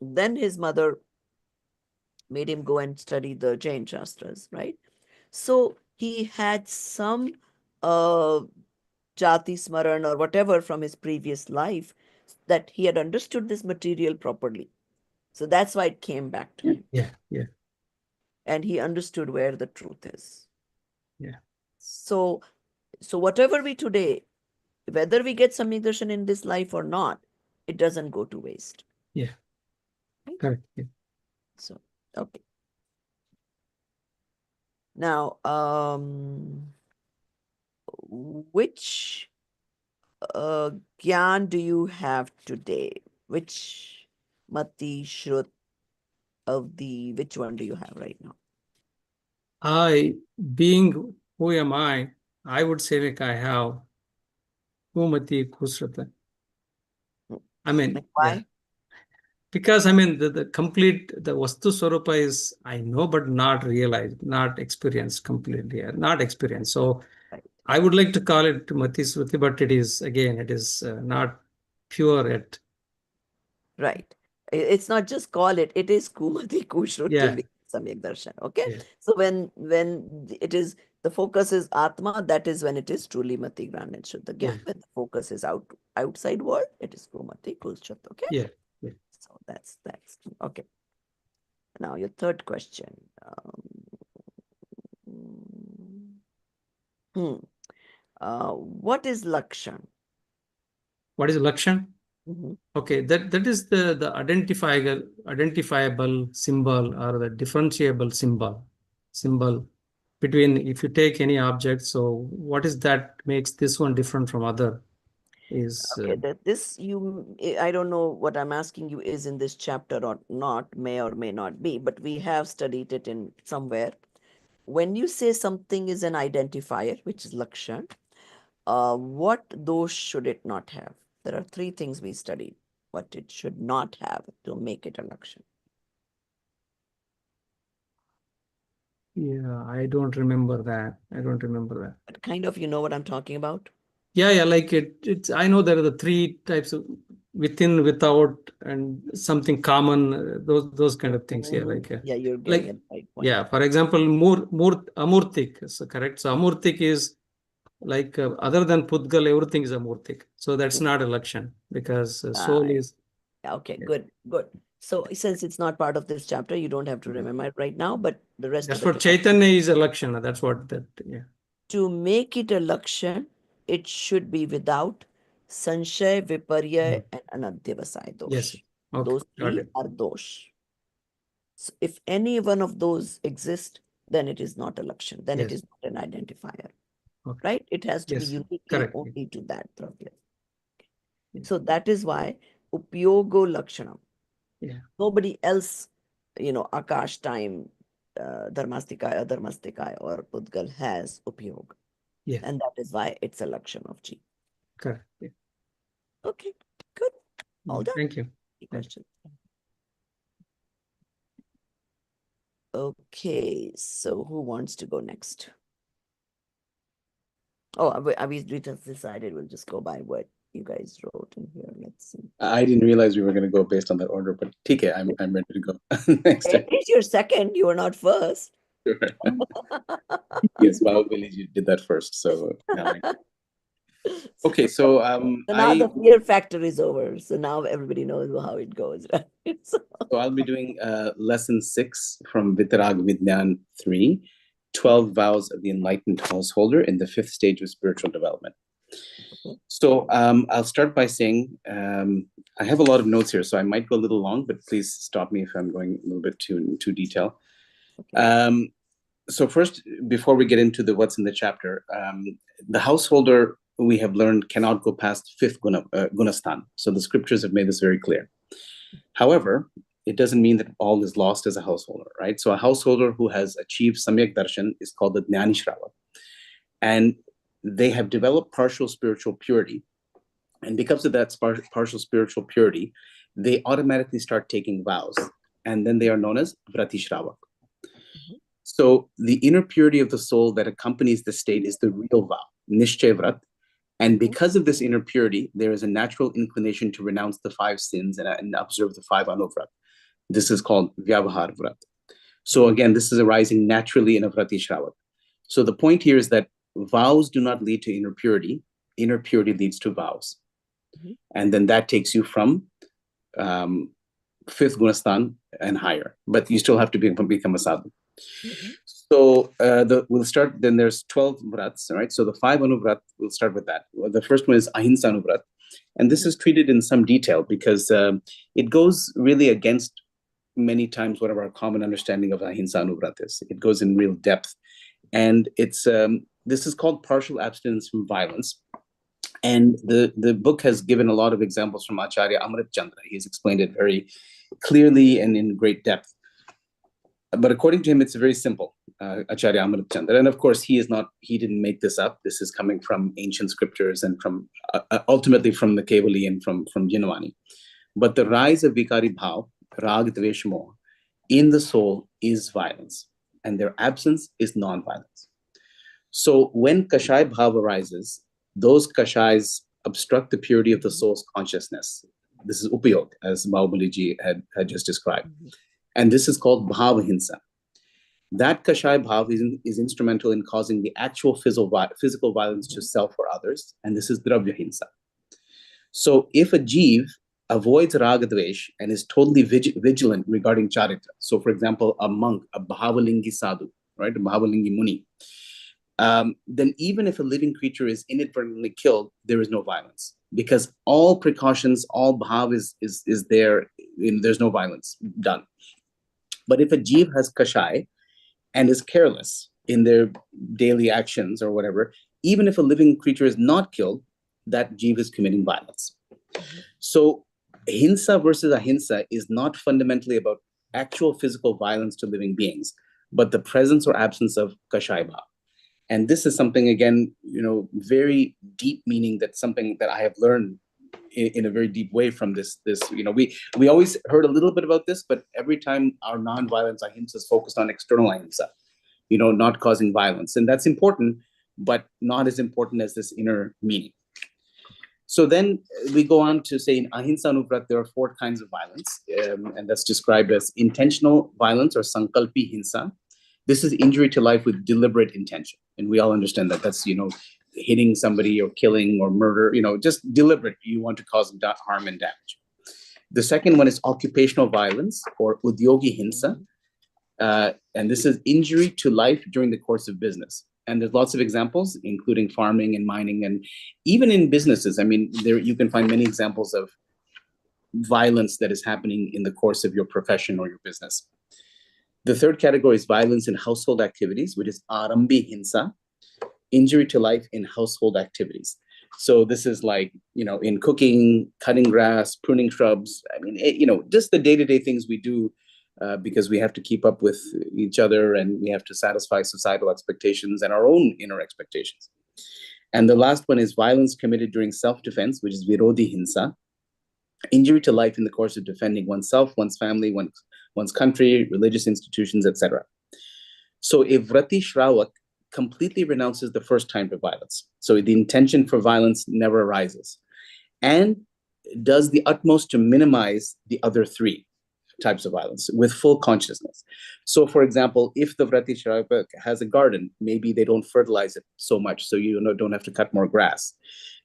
Then his mother made him go and study the Jain Shastras, right? So he had some uh, Jati Smaran or whatever from his previous life that he had understood this material properly. So that's why it came back to him. Yeah. And he understood where the truth is. Yeah. So whatever we today, whether we get some darshan in this life or not, it doesn't go to waste. Yeah. Right? Correct. Yeah. So, okay. Now, which gyan do you have today? Which mati, shrut of the, which one do you have right now? Being who am I would say like I have Kumati Kusrata. I mean, Why? yeah. Because I mean the complete the Vastu Swarupa is I know but not realized, not experienced completely, not experienced. So Right. I would like to call it Mati Sruti, but it is not pure yet. Right. It's not just call it, it is Kumati Kushrut Yeah. till we Samyak Darshan. Okay. Yeah. So when it is the focus is Atma, that is when it is truly Mati Gran and Shuddha Gyan. Yeah. When the focus is outside world, it is Kumati Kushrut. Okay. Yeah. Yeah. So that's okay. Now your third question. What is Lakshan? What is Lakshan? Mm-hmm. Okay, that is the identifiable symbol or the differentiable symbol between if you take any object. So what is that makes this one different from other is Okay, that this I don't know what I'm asking you is in this chapter or not, may or may not be, but we have studied it in somewhere. When you say something is an identifier, which is Lakshan, what those should it not have? There are three things we studied, what it should not have to make it a Lakshan. yeah, I don't remember that. But kind of you know what I'm talking about? Yeah, like it's I know there are the three types of within, without, and something common, those kind of things. Yeah, like Yeah, you're getting like it right point. yeah, for example, amurtik. So correct. So amurtik is like other than Pudgal, everything is amurtik. So that's not election because soul is. Okay, Yeah. good. So since it's not part of this chapter, you don't have to remember it right now, but the rest That's of the what Chaitanya is election. That's what that. Yeah. to make it a Lakshan, it should be without Sanshay, Viparya, and Anadhyavasai dosh. Yes. Okay. Those Got three it. are dosh. So if any one of those exist, then it is not a Lakshan, then it Yes. is not an identifier. Okay. Right? It has to be Yes. uniquely Correct. only to that Dravya. Yeah. So that is why Upyogo Lakshanam. Yeah. Nobody else, Akash time, Dharmastikaya, Adharmastikaya, or Pudgal has Upyog. Yeah. And that is why it's a Lakshan of G. Correct. Yeah. Okay, good. All done. Thank you. Any questions? Okay, so who wants to go next? Oh, we just decided we'll just go by what you guys wrote in here. Let's see. I didn't realize we were going to go based on that order, but TK, I'm ready to go. Next At least you're second, you were not first. Yes, Bahubali, you did that first. So now okay, so now the fear factor is over. So now everybody knows how it goes, right? So I'll be doing lesson 6 from Vitarag Vidyan 3, 12 vows of the enlightened householder in the 5th stage of spiritual development. So I'll start by saying I have a lot of notes here, so I might go a little long, but please stop me if I'm going a little bit too into detail. Okay. So first, before we get into what's in the chapter, the householder, we have learned, cannot go past fifth gunastan. So the scriptures have made this very clear. However, it doesn't mean that all is lost as a householder, right? So a householder who has achieved samyak darshan is called the Jnani Shravat. And they have developed partial spiritual purity. And because of that partial spiritual purity, they automatically start taking vows. And then they are known as Vrati Shravak. So the inner purity of the soul that accompanies the state is the real vow, Nishchay Vrat. And because of this inner purity, there is a natural inclination to renounce the 5 sins and observe the 5 anuvrat. This is called Vyavahar Vrat. So again, this is arising naturally in a Vrati Shravat. So the point here is that vows do not lead to inner purity. Inner purity leads to vows. And then that takes you from 5th Gunastan and higher. But you still have to become a sadhu. So we'll start, then there's 12 vrats, right? So the 5 anuvrat, we'll start with that. The first one is ahimsa anuvrat. And this is treated in some detail because it goes really against many times what our common understanding of ahimsa anuvrat is. It goes in real depth. And it's this is called partial abstinence from violence. And the book has given a lot of examples from Acharya Amrit Chandra. He's explained it very clearly and in great depth. But according to him, it's very simple, Acharya Amrit Chandra. And of course, he didn't make this up. This is coming from ancient scriptures and from ultimately from the Kevali and from Jinwani. But the rise of Vikari Bhav, Rag, Dvesh, Moh, in the soul is violence. And their absence is non-violence. So when Kashai Bhav arises, those Kashais obstruct the purity of the soul's consciousness. This is Upayog, as Bahubali ji had just described. And this is called Bhava Hinsa. That Kashai Bhav is instrumental in causing the actual physical violence to self or others. And this is Dravya Hinsa. So if a Jeev avoids Raga Dvesh and is totally vigilant regarding Charitra, so for example, a monk, a Bhavalingi Sadhu, right, a Bhavalingi Muni, then even if a living creature is inadvertently killed, there is no violence because all precautions, all bhav is there, there's no violence done. But if a jeev has kashai and is careless in their daily actions or whatever, even if a living creature is not killed, that jeev is committing violence. So hinsa versus ahimsa is not fundamentally about actual physical violence to living beings, but the presence or absence of kashai bhav. And this is something, again, very deep meaning, that's something that I have learned in a very deep way from this, we always heard a little bit about this, but every time our non-violence ahimsa is focused on external ahimsa, not causing violence. And that's important, but not as important as this inner meaning. So then we go on to say in ahimsa anuvrat, there are 4 kinds of violence, and that's described as intentional violence or sankalpi hinsa. This is injury to life with deliberate intention. And we all understand that that's, hitting somebody or killing or murder, just deliberate. You want to cause them harm and damage. The second one is occupational violence or udyogi hinsa. And this is injury to life during the course of business. And there's lots of examples, including farming and mining, and even in businesses. I mean, there you can find many examples of violence that is happening in the course of your profession or your business. The third category is violence in household activities, which is arambi hinsa, injury to life in household activities. So this is like, in cooking, cutting grass, pruning shrubs. I mean, just the day-to-day things we do because we have to keep up with each other and we have to satisfy societal expectations and our own inner expectations. And the last one is violence committed during self-defense, which is virodhi hinsa, injury to life in the course of defending oneself, one's family, one's country, religious institutions, etc. So if Vrati Shravak completely renounces the first type of violence, so the intention for violence never arises, and does the utmost to minimize the other 3 types of violence with full consciousness. So for example, if the Vrati Shravak has a garden, maybe they don't fertilize it so much, so don't have to cut more grass.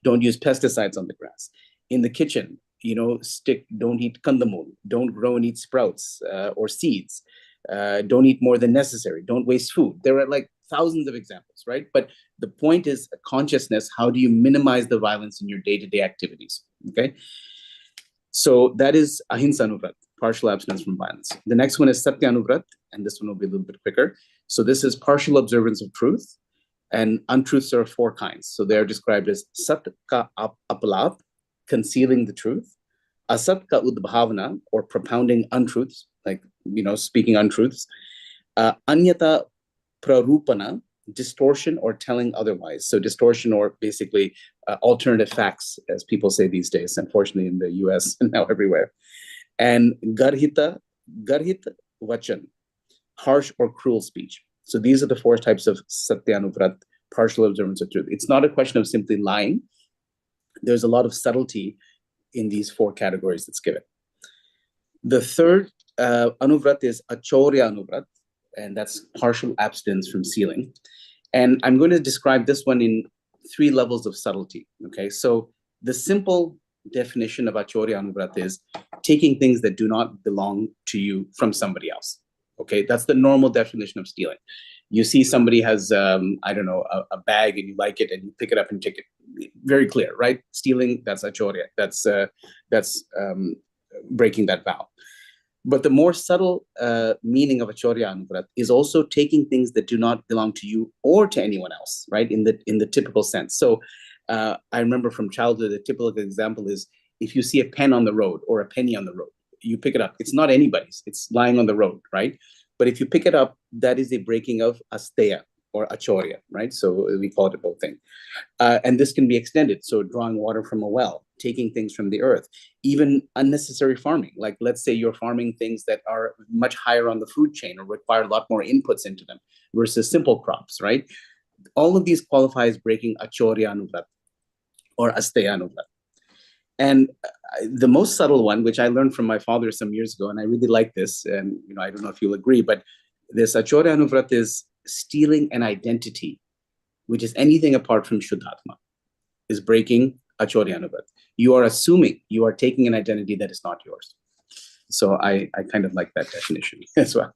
Don't use pesticides on the grass. In the kitchen, don't eat kandamul, don't grow and eat sprouts or seeds, don't eat more than necessary, don't waste food. There are like thousands of examples, right? But the point is consciousness. How do you minimize the violence in your day-to-day activities? Okay. So that is ahimsa anuvrat, partial abstinence from violence. The next one is satya anuvrat, and this one will be a little bit quicker. So this is partial observance of truth, and untruths are 4 kinds. So they are described as sat ka apalap, concealing the truth, asat ka udbhavana, or propounding untruths, like, speaking untruths, anyata prarupana, distortion or telling otherwise. So distortion, or basically alternative facts, as people say these days, unfortunately in the US and now everywhere. And garhit vachan, harsh or cruel speech. So these are the 4 types of satyanuvrat, partial observance of truth. It's not a question of simply lying. There's a lot of subtlety in these 4 categories that's given. The third anuvrat is achorya anuvrat, and that's partial abstinence from stealing. And I'm going to describe this one in 3 levels of subtlety. Okay, so the simple definition of achorya anuvrat is taking things that do not belong to you from somebody else. Okay, that's the normal definition of stealing. You see somebody has, I don't know, a bag and you like it and you pick it up and take it. Very clear, right? Stealing, that's achorya. That's breaking that vow. But the more subtle meaning of achorya anuvrat is also taking things that do not belong to you or to anyone else, right? In the typical sense. So I remember from childhood, the typical example is if you see a pen on the road or a penny on the road, you pick it up. It's not anybody's. It's lying on the road, right? But if you pick it up, that is a breaking of asteya or achorya, right? So we call it a both thing. And this can be extended. So drawing water from a well, taking things from the earth, even unnecessary farming. Like let's say you're farming things that are much higher on the food chain or require a lot more inputs into them versus simple crops, right? All of these qualify as breaking achorya anuvrat or asteya anuvrat. And the most subtle one, which I learned from my father some years ago, and I really like this, and I don't know if you'll agree, but this achorya anuvrat is stealing an identity, which is anything apart from Shuddhatma, is breaking achorya anuvrat. You are assuming, you are taking an identity that is not yours. So I kind of like that definition as well.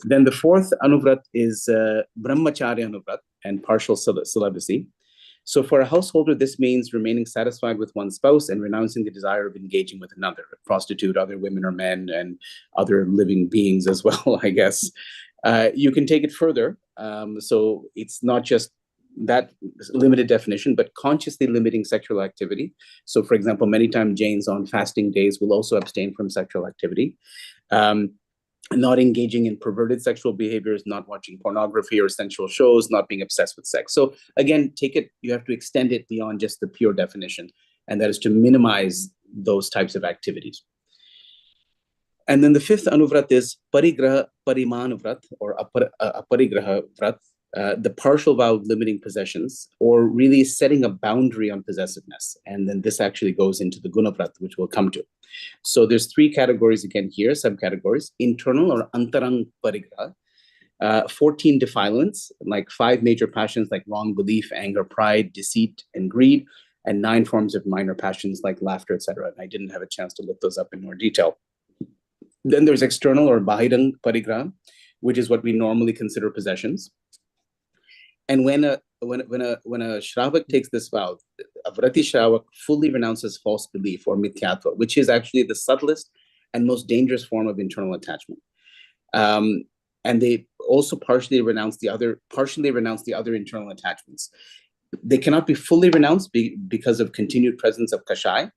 Then the 4th anuvrat is brahmacharya anuvrat and partial celibacy. So for a householder, this means remaining satisfied with one spouse and renouncing the desire of engaging with another, a prostitute, other women or men, and other living beings as well, I guess. You can take it further. So it's not just that limited definition, but consciously limiting sexual activity. So for example, many times Jains on fasting days will also abstain from sexual activity. Not engaging in perverted sexual behaviors, not watching pornography or sensual shows, not being obsessed with sex. So again, you have to extend it beyond just the pure definition, and that is to minimize those types of activities. And then the 5th anuvrat is parigraha parimanuvrat, or aparigraha vrat, the partial vow of limiting possessions, or really setting a boundary on possessiveness. And then this actually goes into the gunavrat, which we'll come to. So there's 3 categories again here, subcategories: internal or antarang parigraha, 14 defilements, like 5 major passions like wrong belief, anger, pride, deceit, and greed, and 9 forms of minor passions like laughter, etc. And I didn't have a chance to look those up in more detail. Then there's external or bahirang parigraha, which is what we normally consider possessions. And when a Shravak takes this vow, a Vrati Shravak fully renounces false belief or mithyatva, which is actually the subtlest and most dangerous form of internal attachment. And they also partially renounce the other internal attachments. They cannot be fully renounced because of continued presence of kashai.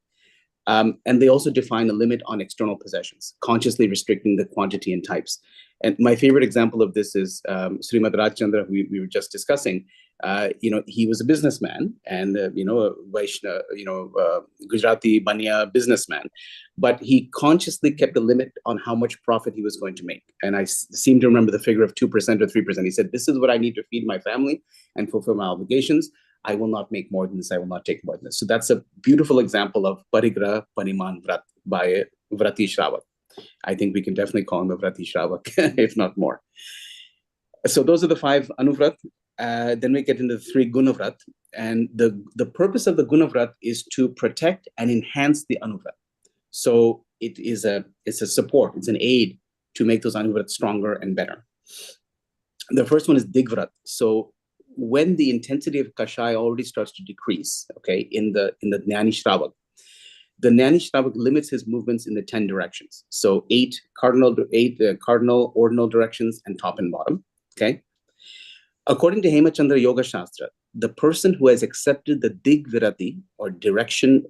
And they also define a limit on external possessions, consciously restricting the quantity and types. And my favorite example of this is Srimad Rajchandra, we were just discussing. He was a businessman and a Vaishna, Gujarati Banya businessman, but he consciously kept a limit on how much profit he was going to make. And I seem to remember the figure of 2% or 3%. He said, "This is what I need to feed my family and fulfill my obligations. I will not make more than this. I will not take more than this." So that's a beautiful example of parigraha pariman vrat by a Vrati Shravak. I think we can definitely call him a Vrati Shravak, if not more. So those are the 5 anuvrat. Then we get into the 3 gunavrat. And the purpose of the gunavrat is to protect and enhance the anuvrat. So it's a support, it's an aid to make those anuvrats stronger and better. The first one is digvrat. So when the intensity of kashai already starts to decrease, okay, in the Jnani Shravak, The Nani Shravak limits his movements in the 10 directions. So eight cardinal, ordinal directions, and top and bottom. Okay. According to Hemachandra Yoga Shastra, the person who has accepted the Digvrati or Digvrat,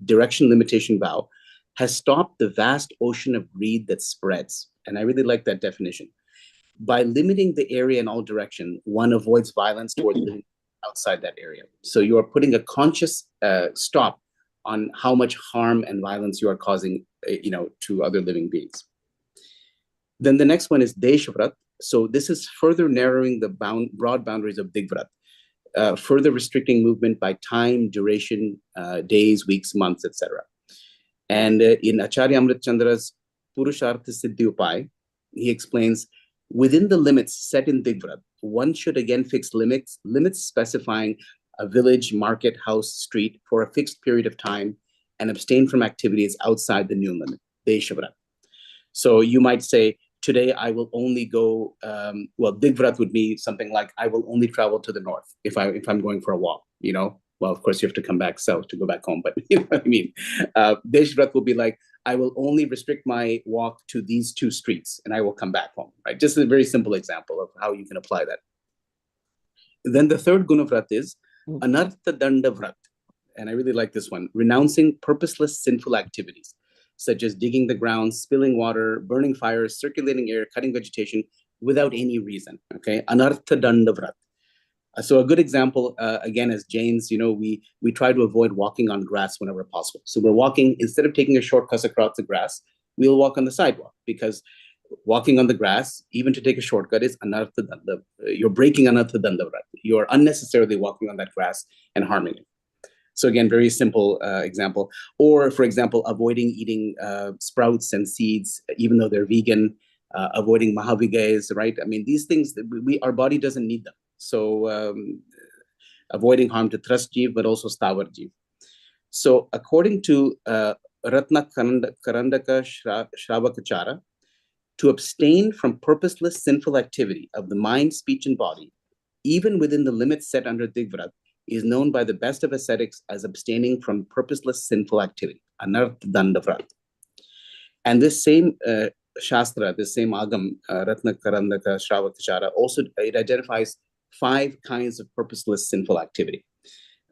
direction limitation vow, has stopped the vast ocean of greed that spreads. And I really like that definition. By limiting the area in all direction, one avoids violence towards living outside that area. So you are putting a conscious stop on how much harm and violence you are causing, to other living beings. Then the next one is Deshvrat. So this is further narrowing the broad boundaries of Digvrat, further restricting movement by time, duration, days, weeks, months, etc. And in Acharya Amrit Chandra's Purushartha Siddhi Upai, he explains, within the limits set in Digvrat, one should again fix limits specifying a village, market, house, street for a fixed period of time and abstain from activities outside the new limit, Deshavrat. So you might say, today I will only go, Digvrat would be something like, I will only travel to the north if I'm going for a walk, Well, of course, you have to come back south to go back home, but you know what I mean? Deshvrat will be like, I will only restrict my walk to these 2 streets and I will come back home, right? Just a very simple example of how you can apply that. Then the third Gunavrat is Anartha Danda Vrat. And I really like this one, renouncing purposeless sinful activities, such as digging the ground, spilling water, burning fires, circulating air, cutting vegetation without any reason, okay? Anartha Danda Vrat. So a good example, again, as Jains, we try to avoid walking on grass whenever possible. So we're walking, instead of taking a shortcut across the grass, we'll walk on the sidewalk, because walking on the grass, even to take a shortcut, is anartha danda. You're breaking anartha danda. You're unnecessarily walking on that grass and harming it. So again, very simple example. Or for example, avoiding eating sprouts and seeds, even though they're vegan, avoiding mahavigays, right? I mean, these things, our body doesn't need them. So avoiding harm to Trasjeev, but also Stavarjeev. So according to Ratna Karandaka Shravakachara, to abstain from purposeless sinful activity of the mind, speech, and body, even within the limits set under Digvrat, is known by the best of ascetics as abstaining from purposeless sinful activity, Anartha Danda Vrat. And this same Shastra, this same Agam, Ratna Karandaka Shravakachara, also it identifies 5 kinds of purposeless sinful activity.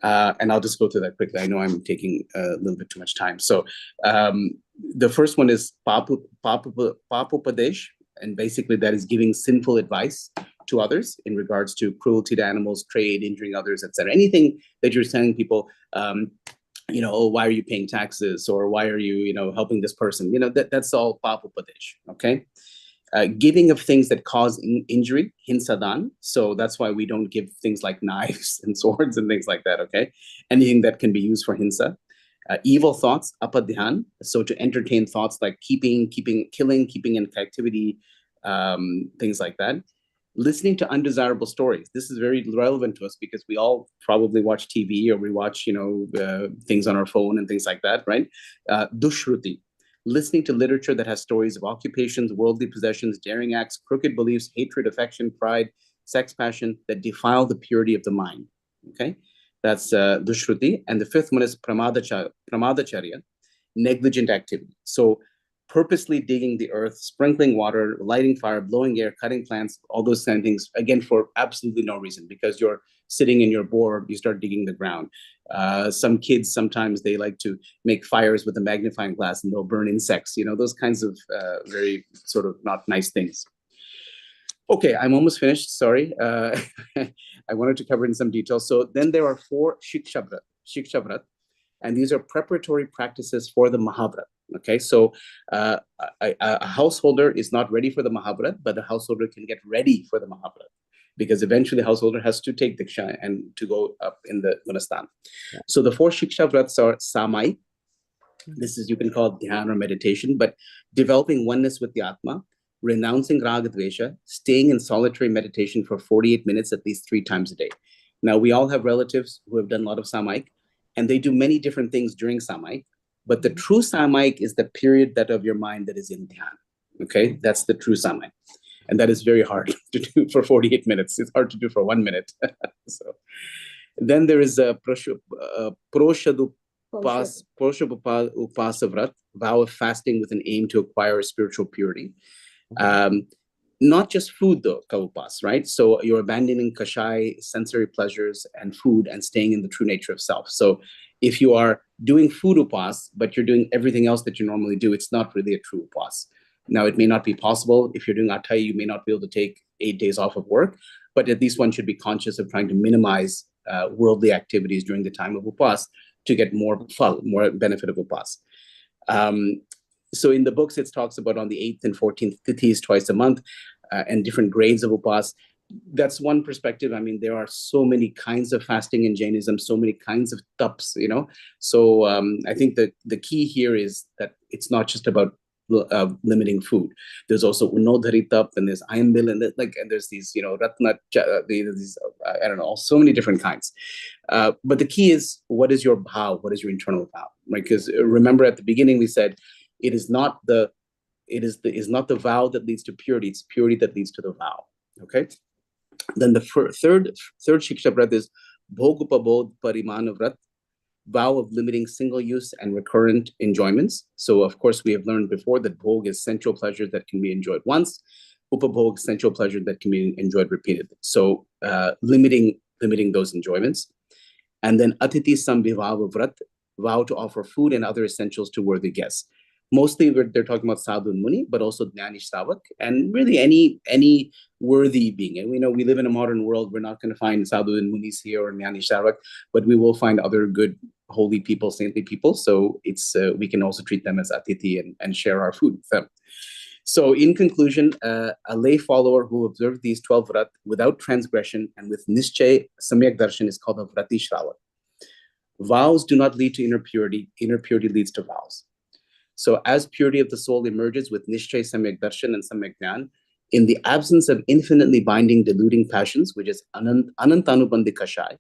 And I'll just go through that quickly. I know I'm taking a little bit too much time. So the first one is Papupadesh, and basically that is giving sinful advice to others in regards to cruelty to animals, trade, injuring others, etc. Anything that you're telling people, oh, why are you paying taxes, or why are you, helping this person? That's all Papupadesh, okay? Giving of things that cause injury, hinsadan. So that's why we don't give things like knives and swords and things like that, okay? Anything that can be used for hinsa. Evil thoughts, apadhyan. So to entertain thoughts like killing, keeping in captivity, things like that. Listening to undesirable stories. This is very relevant to us because we all probably watch TV, or we watch, things on our phone and things like that, right? Dushruti. Listening to literature that has stories of occupations, worldly possessions, daring acts, crooked beliefs, hatred, affection, pride, sex, passion that defile the purity of the mind. Okay, that's Dushruti. And the fifth one is Pramadacharya, negligent activity. So purposely digging the earth, sprinkling water, lighting fire, blowing air, cutting plants, all those kind of things, again, for absolutely no reason, because you're sitting and you're bored, you start digging the ground. Some kids, sometimes they like to make fires with a magnifying glass and they'll burn insects, those kinds of very sort of not nice things. Okay, I'm almost finished, sorry. I wanted to cover in some detail. So then there are 4 Shikshavrat, and these are preparatory practices for the Mahavrat. Okay, so a householder is not ready for the Mahavrat, but the householder can get ready for the Mahavrat, because eventually the householder has to take Diksha and to go up in the Gunastan. Yeah. So the 4 Shiksha Vrats are Samai. This is, you can call it Dhyan or meditation, but developing oneness with the Atma, renouncing Raga Dvesha, staying in solitary meditation for 48 minutes at least 3 times a day. Now, we all have relatives who have done a lot of Samaik, and they do many different things during Samaik, but the true Samaik is the period that of your mind that is in Dhyan. Okay, that's the true Samaik. And that is very hard to do for 48 minutes. It's hard to do for 1 minute. So then there is a Upasavrat, vow of fasting with an aim to acquire spiritual purity. Not just food though, kaupas, right? So you're abandoning kashai, sensory pleasures and food and staying in the true nature of self. So if you are doing food upas, but you're doing everything else that you normally do, it's not really a true upas. Now, it may not be possible. If you're doing atai, you may not be able to take 8 days off of work, but at least one should be conscious of trying to minimize worldly activities during the time of upas to get more phal, more benefit of upas. So in the books, it talks about on the 8th and 14th tithis twice a month and different grades of upas. That's one perspective. I mean, there are so many kinds of fasting in Jainism, so many kinds of taps, you know. So I think that the key here is that it's not just about limiting food. There's also unodhari tap, and there's ayambil, and there's these, you know, ratna, these, I don't know, so many different kinds. But the key is, what is your bhav? What is your internal bhav? Right? Because remember at the beginning we said, it is not the vow that leads to purity. It's purity that leads to the vow. Okay. Then the third shiksha vrat is bhogupabodh parimana vrat, vow of limiting single use and recurrent enjoyments. So of course we have learned before that bhog is sensual pleasure that can be enjoyed once, upabhog sensual pleasure that can be enjoyed repeatedly. So limiting those enjoyments. And then atiti sambhivava vrat, vow to offer food and other essentials to worthy guests. Mostly they're talking about sadhu and muni, but also jnani shravak, and really any worthy being. And we know we live in a modern world. We're not going to find sadhu and munis here or jnani shravak, but we will find other good holy people, saintly people. So it's we can also treat them as atiti and share our food with them. So in conclusion, a lay follower who observed these 12 vrat without transgression and with nischay samyak darshan is called a vrati shravak. Vows do not lead to inner purity. Inner purity leads to vows. So as purity of the soul emerges with Nishchay Samyak Darshan and Samyak Jnana, in the absence of infinitely binding, deluding passions, which is Anantanubandhi Kashai,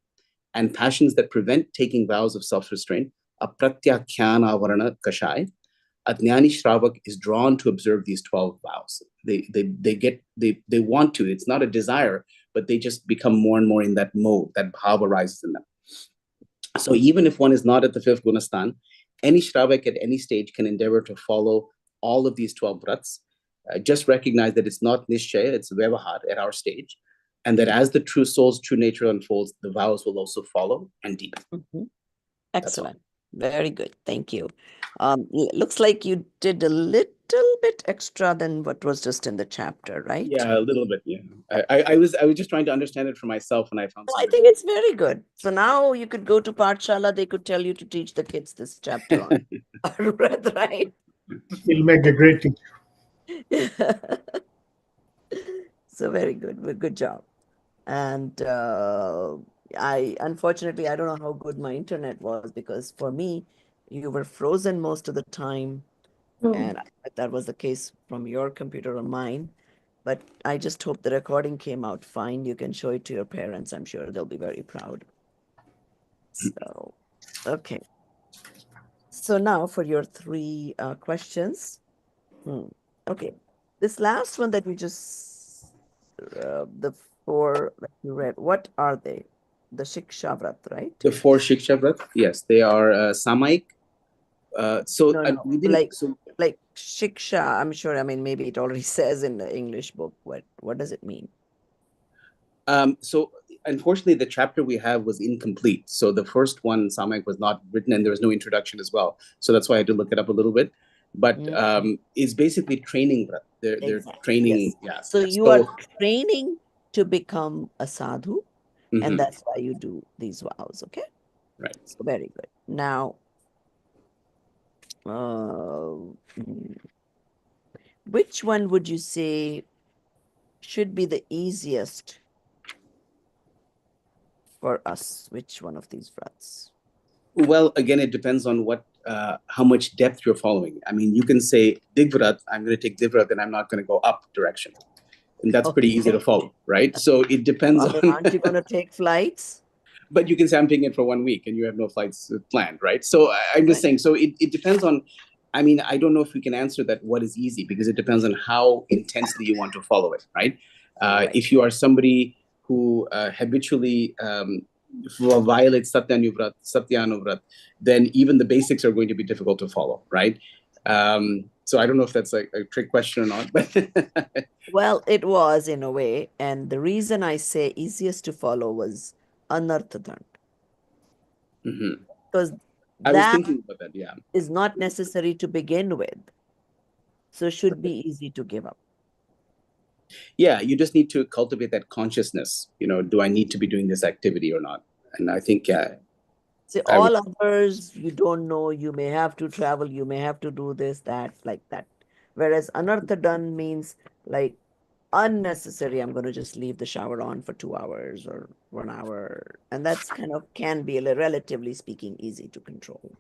and passions that prevent taking vows of self-restraint, Apratyakhyan Varana Kashai, a Jnani Shravak is drawn to observe these 12 vows. They want to. It's not a desire, but they just become more and more in that mode, that bhav arises in them. So even if one is not at the 5th Gunastan, any Shravak at any stage can endeavor to follow all of these 12 vrats. Just recognize that it's not Nishchay, it's Vyavahar at our stage. And that as the true soul's true nature unfolds, the vows will also follow and deepen. Excellent. Very good. Thank you. Looks like you did a little bit extra than what was just in the chapter, right? Yeah, a little bit. Yeah, I was just trying to understand it for myself, and I found. I think it's very good. So now you could go to Pathshala. They could tell you to teach the kids this chapter on right? He'll make a great teacher. So very good. Good job. And unfortunately, I don't know how good my internet was, because for me, you were frozen most of the time. And that was the case from your computer or mine. But I just hope the recording came out fine. You can show it to your parents. I'm sure they'll be very proud. So, okay. So now for your 3 questions. Okay. This last one that we just, the 4 that you read, what are they? The Shiksha Vrat, right? The 4 Shiksha Vrat, yes, they are Samaik. Like Shiksha, I'm sure, I mean, maybe it already says in the English book. What does it mean? So unfortunately, the chapter we have was incomplete. So the first one, Samaik, was not written, and there was no introduction as well. So that's why I had to look it up a little bit. But it's basically training. They're training. Yes. Yeah. So you are training to become a sadhu, and that's why you do these vows. Okay. Right. So very good. Now, which one would you say should be the easiest for us? Which one of these vrats? Well, again, it depends on how much depth you're following. I mean, you can say Digvrat, I'm going to take Digvrat and I'm not going to go up direction. And that's pretty easy to follow, right? So it depends on... Aren't you going to take flights? But you can say I'm taking it for 1 week and you have no flights planned, right? So I'm just saying, so it depends on... I mean, I don't know if we can answer that what is easy, because it depends on how intensely you want to follow it, right? If you are somebody who habitually violates Satyanuvrat, then even the basics are going to be difficult to follow, right? So I don't know if that's a trick question or not, but Well, it was in a way, and the reason I say easiest to follow was Anarthadan, because I was that thinking about that. Yeah, is not necessary to begin with, so should be easy to give up. yeah. You just need to cultivate that consciousness. Do I need to be doing this activity or not? And I think, See, all others you don't know, you may have to travel, you may have to do this, that, like that. Whereas Anarthadan means like unnecessary, I'm going to just leave the shower on for 2 hours or 1 hour. And that's kind of can be, relatively speaking, easy to control.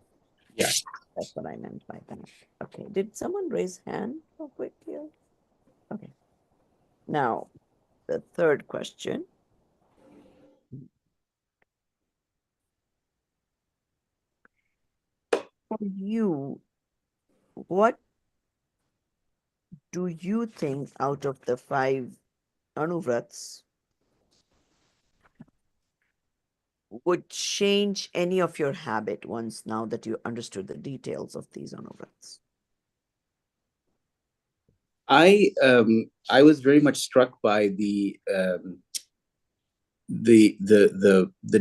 Yeah. That's what I meant by that. Okay. Did someone raise hand real quick here? Okay. Now, the third question. For you, what do you think out of the 5 anuvrats would change any of your habit once now that you understood the details of these anuvrats? I was very much struck by the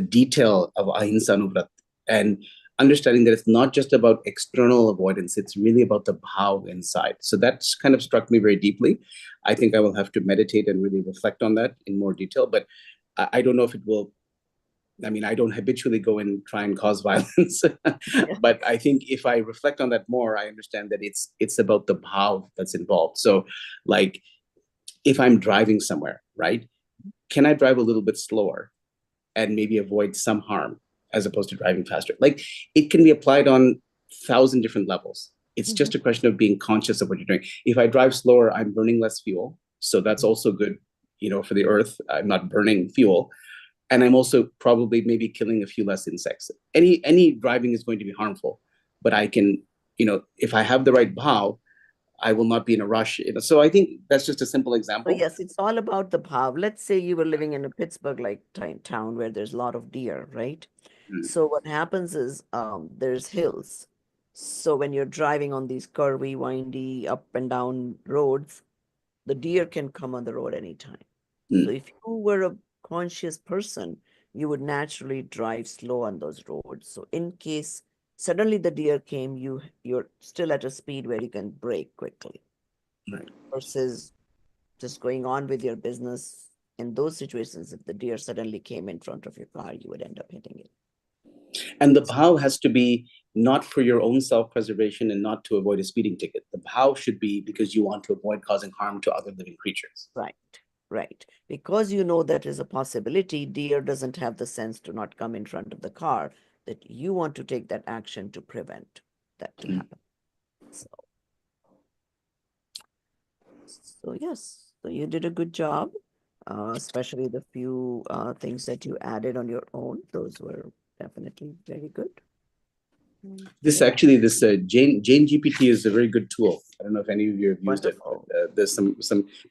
detail of Ahimsa Anuvrat and understanding that it's not just about external avoidance, it's really about the bhav inside. So that's kind of struck me very deeply. I think I will have to meditate and really reflect on that in more detail, but I don't know if it will. I mean, I don't habitually go and try and cause violence, but I think if I reflect on that more, I understand that it's about the bhav that's involved. So, like, if I'm driving somewhere, right? Can I drive a little bit slower and maybe avoid some harm as opposed to driving faster? Like, it can be applied on 1,000 different levels. It's just a question of being conscious of what you're doing. If I drive slower, I'm burning less fuel, so that's also good, for the earth. I'm not burning fuel, and I'm also probably maybe killing a few less insects. Any driving is going to be harmful, but I can, if I have the right bhav, I will not be in a rush. So I think that's just a simple example. So yes, it's all about the bhav. Let's say you were living in a Pittsburgh-like town where there's a lot of deer, right? So what happens is there's hills. So when you're driving on these curvy, windy, up and down roads, the deer can come on the road anytime. So if you were a conscious person, you would naturally drive slow on those roads. So in case suddenly the deer came, you're still at a speed where you can brake quickly. Right. Versus just going on with your business. In those situations, if the deer suddenly came in front of your car, you would end up hitting it. And the bhav has to be not for your own self-preservation and not to avoid a speeding ticket. The bhav should be because you want to avoid causing harm to other living creatures. Right, right. Because you know that is a possibility, deer doesn't have the sense to not come in front of the car, that you want to take that action to prevent that to happen. So yes, so you did a good job, especially the few things that you added on your own. Those were definitely very good. This Jane GPT is a very good tool. I don't know if any of you have used Wonderful. it. But, there's some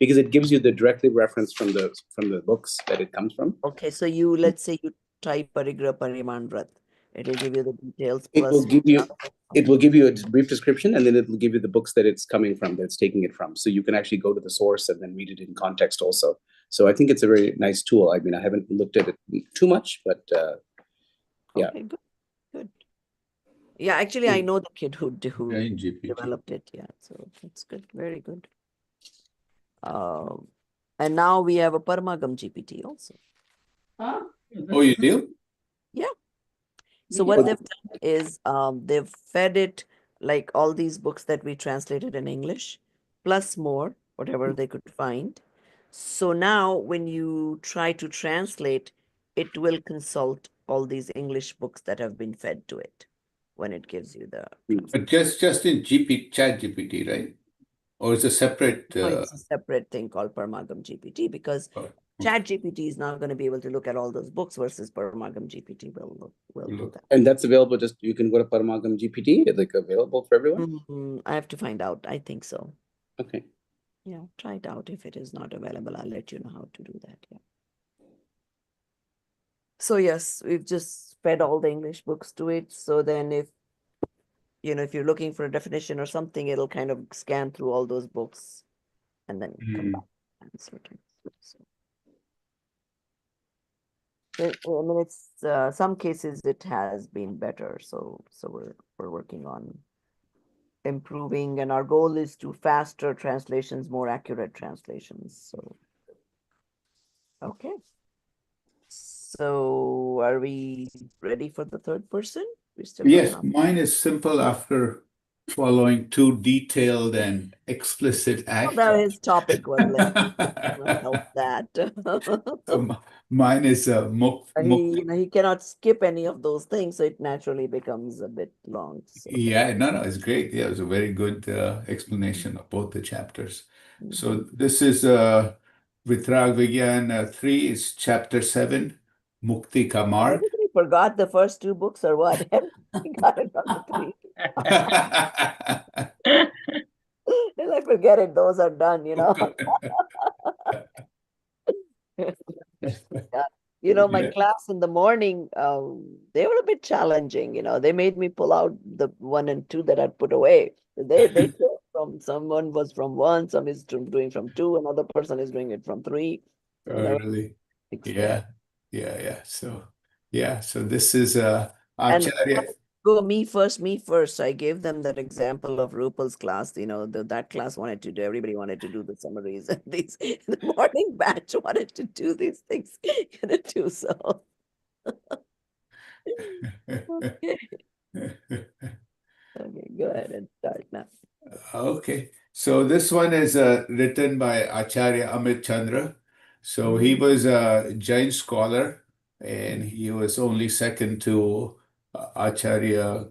because it gives you the directly reference from the books that it comes from. Okay, so let's say you type Parigra Parimanvrat. It'll give you the details It plus. will give you a brief description, and then it will give you the books that it's coming from, that it's taking it from. So you can actually go to the source and then read it in context also. So I think it's a very nice tool. I mean, I haven't looked at it too much, but yeah. Okay, good. Yeah, actually, I know the kid who developed it. Yeah, so that's good. Very good. And now we have a Paramagam GPT also. Oh, you do? Yeah. So what they've done is they've fed it like all these books that we translated in English, plus more, whatever they could find. So now when you try to translate, it will consult all these English books that have been fed to it when it gives you the But just in Chat GPT, right? Or it's a separate. No, it's a separate thing called Paramagam GPT because Chat GPT is not going to be able to look at all those books versus Paramagam GPT will do that. And that's available. Just you can go to Paramagam GPT. It's like available for everyone. I have to find out. I think so. Okay. Yeah, try it out. If it is not available, I'll let you know how to do that. Yeah. So yes, we've just fed all the English books to it. So then if if you're looking for a definition or something, it'll kind of scan through all those books and then come back and answer it. I mean, it's some cases it has been better. So we're working on improving, and our goal is to faster translations, more accurate translations. So okay. So are we ready for the third person? We still got Yes, enough. mine is simple after following too detailed and explicit acts. Well, his topic was lengthy. Cannot help that. Mine is He cannot skip any of those things, so it naturally becomes a bit long. So. Yeah, no, it's great. Yeah, it was a very good explanation of both the chapters. So this is Vitrag Vigyan 3 is chapter 7, Mukti Ka Marg. Everybody forgot the first two books or what? Everybody got it on the three. They're like, forget it, those are done, Yeah. My class in the morning, they were a bit challenging, They made me pull out the 1 and 2 that I'd put away. They took from someone was from 1, some is doing from 2, another person is doing it from 3. Oh, really? Yeah. So this is And Acharya. go me first. I gave them that example of Rupal's class. That class wanted to do, everybody wanted to do the summaries, and the morning batch wanted to do these things, too. So, okay. Okay, go ahead and start now. Okay. So this one is written by Acharya Amit Chandra. So he was a Jain scholar, and he was only second to Acharya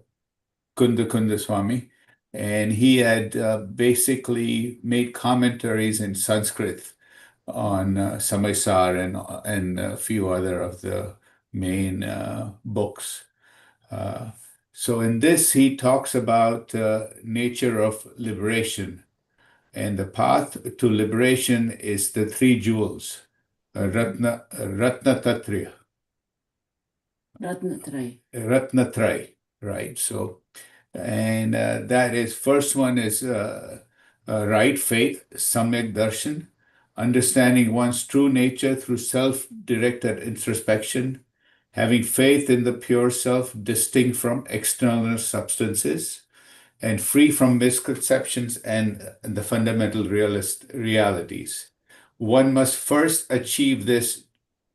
Kunda Swami. And he had basically made commentaries in Sanskrit on Samaisar and a few other of the main books. So in this, he talks about nature of liberation. And the path to liberation is the three jewels, Ratna Tatriya. Ratnatray, right? So, and that is first one is right faith, Samyak Darshan, understanding one's true nature through self-directed introspection, having faith in the pure self distinct from external substances, and free from misconceptions and the fundamental realities. One must first achieve this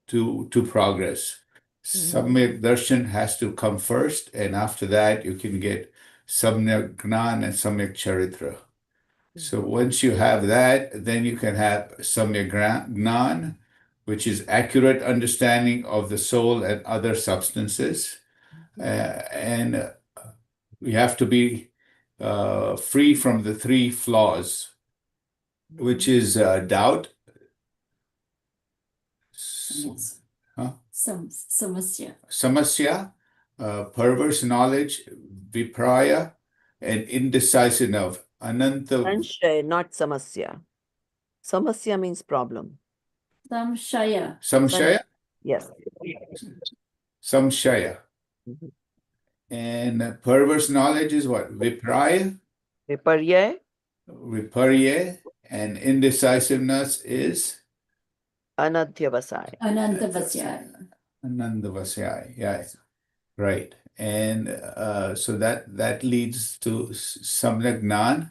to progress. Samyak darshan has to come first, and after that you can get samyak gnan and samyak charitra. So once you have that, then you can have samyak gnan, which is accurate understanding of the soul and other substances. And we have to be free from the three flaws, which is doubt, samasya, perverse knowledge, vipraya, and indecisive. Ananta. Sanshay, not samasya. Samasya means problem. Samshaya? Yes. Samshaya. And perverse knowledge is what? Vipraya? Viparya? Viparya. And indecisiveness is? Anadhyavasaya. Anandavasya. Yeah, right. And so that leads to Samyak Gnan.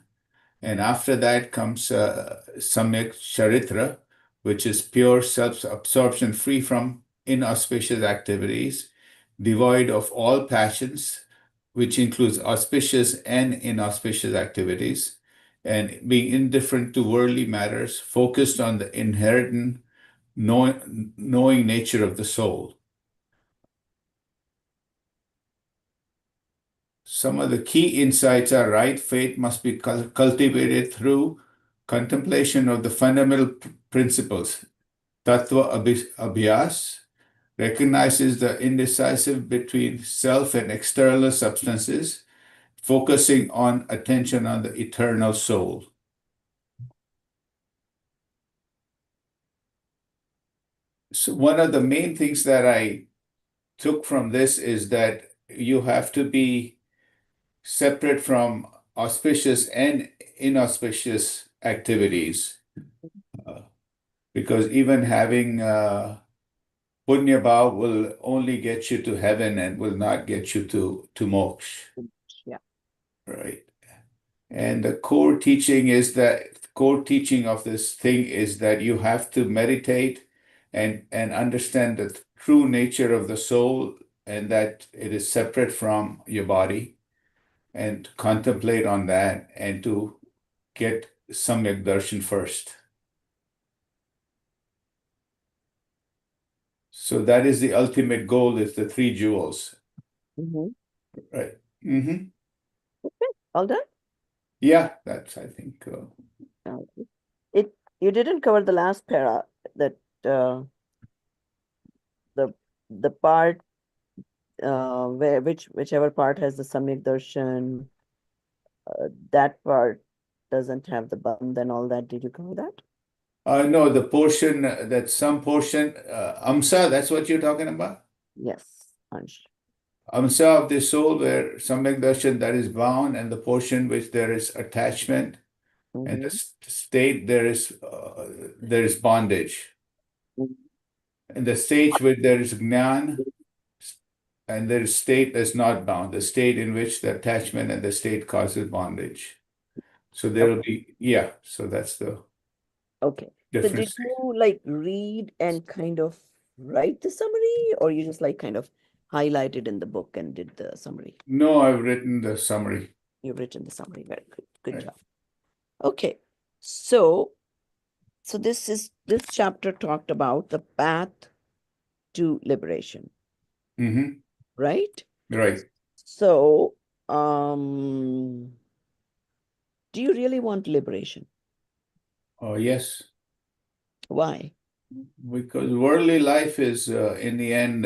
And after that comes Samyak Charitra, which is pure self-absorption, free from inauspicious activities, devoid of all passions, which includes auspicious and inauspicious activities, and being indifferent to worldly matters, focused on the inherent knowing nature of the soul. Some of the key insights are right faith must be cultivated through contemplation of the fundamental principles. Tattva Abhyas recognizes the indecisive between self and external substances, focusing on attention on the eternal soul. So one of the main things that I took from this is that you have to be separate from auspicious and inauspicious activities. Because even having punya bhav will only get you to heaven and will not get you to moksha. Yeah. Right. And the core teaching of this thing is that you have to meditate and understand the true nature of the soul and that it is separate from your body and to contemplate on that and to get samyak darshan first. So that is the ultimate goal, is the three jewels. Mm-hmm. Right. Mm-hmm. Okay, all done? Yeah, that's, I think. You didn't cover the last para, that the part whichever part has the samyak darshan, that part doesn't have the band and all that. Did you cover that? No, the portion, that some portion, amsa, that's what you're talking about? Yes, Ansh. Amsa of the soul, where samyak darshan, that is bound, and the portion which there is attachment, and the state there is bondage. And the stage where there is jnana, and there is state that's not bound, the state in which the attachment and the state causes bondage. So there will be, yeah, so that's the Okay. So did difference. you like read and kind of write the summary, or you just like kind of highlighted in the book and did the summary? No, I've written the summary. You've written the summary. Very good. Good Right. job. Okay. So this chapter talked about the path to liberation, Mm-hmm. right? Right. So, do you really want liberation? Oh, yes. Why? Because worldly life is, in the end,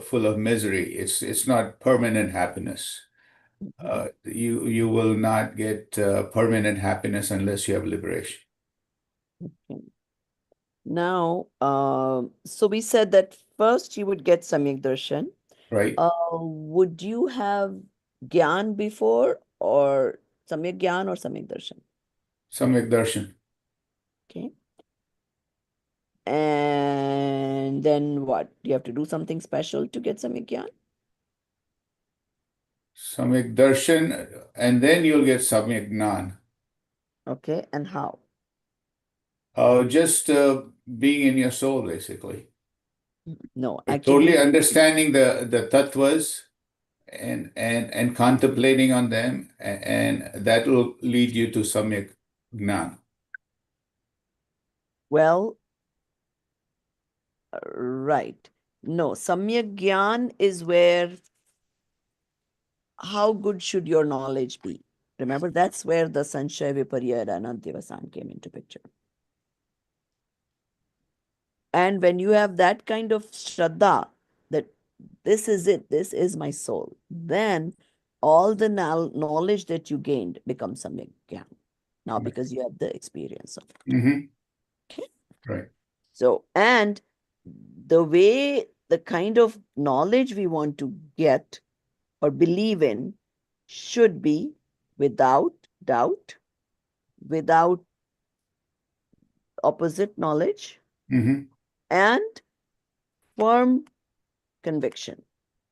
full of misery. It's not permanent happiness. You will not get permanent happiness unless you have liberation. Okay. Now, so we said that first you would get Samyak Darshan. Right. Would you have Gyan before, or Samyak Gyan or Samyak Darshan? Samyak darshan. Okay. And then what? You have to do something special to get Samyak Gyan? Samyak darshan, and then you'll get samyak jnana. Okay. And how? Just being in your soul, basically. No, Totally actually, understanding the tattvas and contemplating on them, and that will lead you to samyak jnana. well, right. No, Samyak Gyan is where how good should your knowledge be? Remember, that's where the Sanshaya Viparya and Anantyavasan came into picture. And when you have that kind of Shraddha, that this is it, this is my soul, then all the knowledge that you gained becomes Samyak Gyan. Now, because you have the experience of it. Mm-hmm. Okay. Right. So, and the way, the kind of knowledge we want to get or believe in should be without doubt, without opposite knowledge, Mm-hmm. and firm conviction.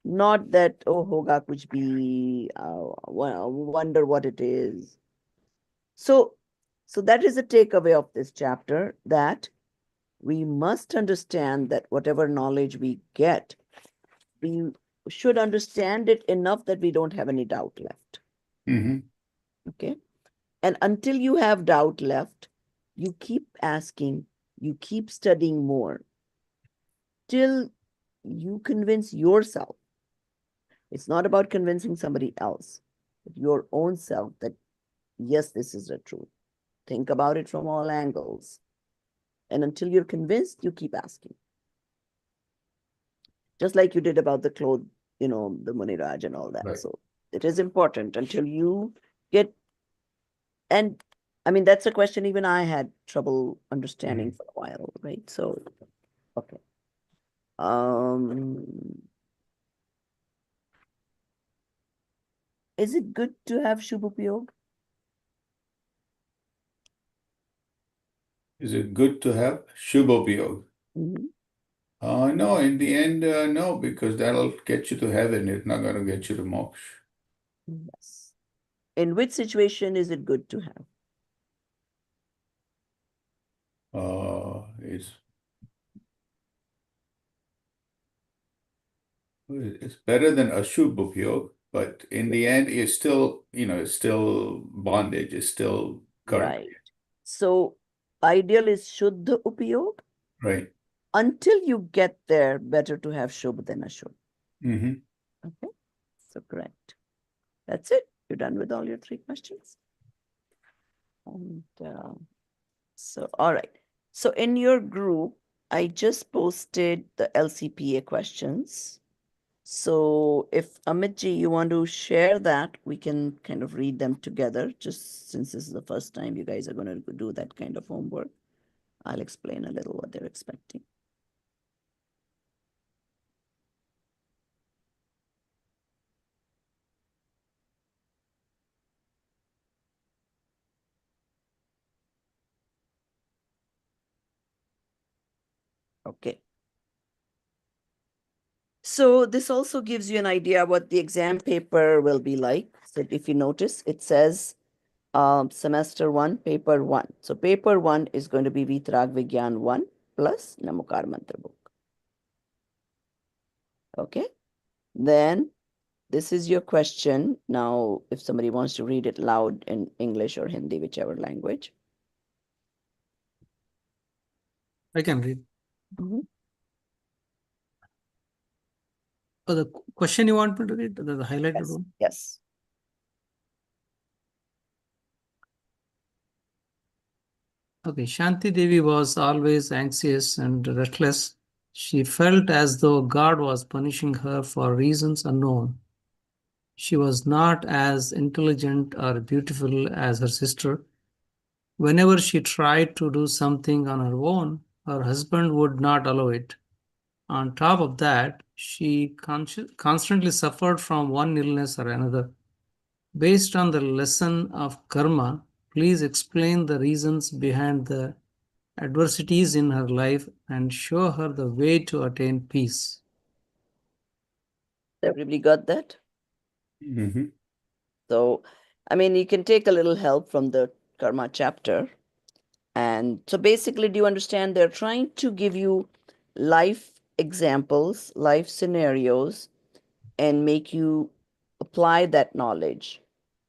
Not that, oh, hoga kuch bhi, wonder what it is. So that is the takeaway of this chapter, that we must understand that whatever knowledge we get, we should understand it enough that we don't have any doubt left. Mm-hmm. Okay. And until you have doubt left, you keep asking, you keep studying more till you convince yourself. It's not about convincing somebody else, but your own self that, yes, this is the truth. Think about it from all angles. And until you're convinced, you keep asking. Just like you did about the cloth, the Muniraj and all that. Right. So it is important until you get, and I mean, that's a question even I had trouble understanding for a while, right? So, okay. Is it good to have Shubh Upyog? Is it good to have Shubhopyog? Mhm. No, in the end, no, because that'll get you to heaven. It's not going to get you to moksha. Yes. In which situation is it good to have? It's better than Ashubhopyog, but in the end, it's still, it's still bondage. It's still karma. Right. So ideal is Shuddha Upyog. Right. Until you get there, better to have Shubh than Ashubh. Mm-hmm. Okay. So correct. That's it. You're done with all your 3 questions. And so, all right. So in your group, I just posted the LCPA questions. So if Amitji, you want to share that, we can kind of read them together, just since this is the first time you guys are going to do that kind of homework. I'll explain a little what they're expecting. Okay. So this also gives you an idea what the exam paper will be like. So if you notice, it says semester 1, paper 1. So paper 1 is going to be Vitrag Vigyan 1 plus Namokar Mantra book. Okay. Then this is your question. Now, if somebody wants to read it loud in English or Hindi, whichever language. I can read. Oh, the question you want me to read, the highlighted one? Yes. Okay, Shanti Devi was always anxious and restless. She felt as though God was punishing her for reasons unknown. She was not as intelligent or beautiful as her sister. Whenever she tried to do something on her own, her husband would not allow it. On top of that, she constantly suffered from one illness or another. Based on the lesson of karma, please explain the reasons behind the adversities in her life and show her the way to attain peace. Everybody got that? Mm-hmm. So, I mean, you can take a little help from the karma chapter. And so basically, do you understand? They're trying to give you life examples, life scenarios, and make you apply that knowledge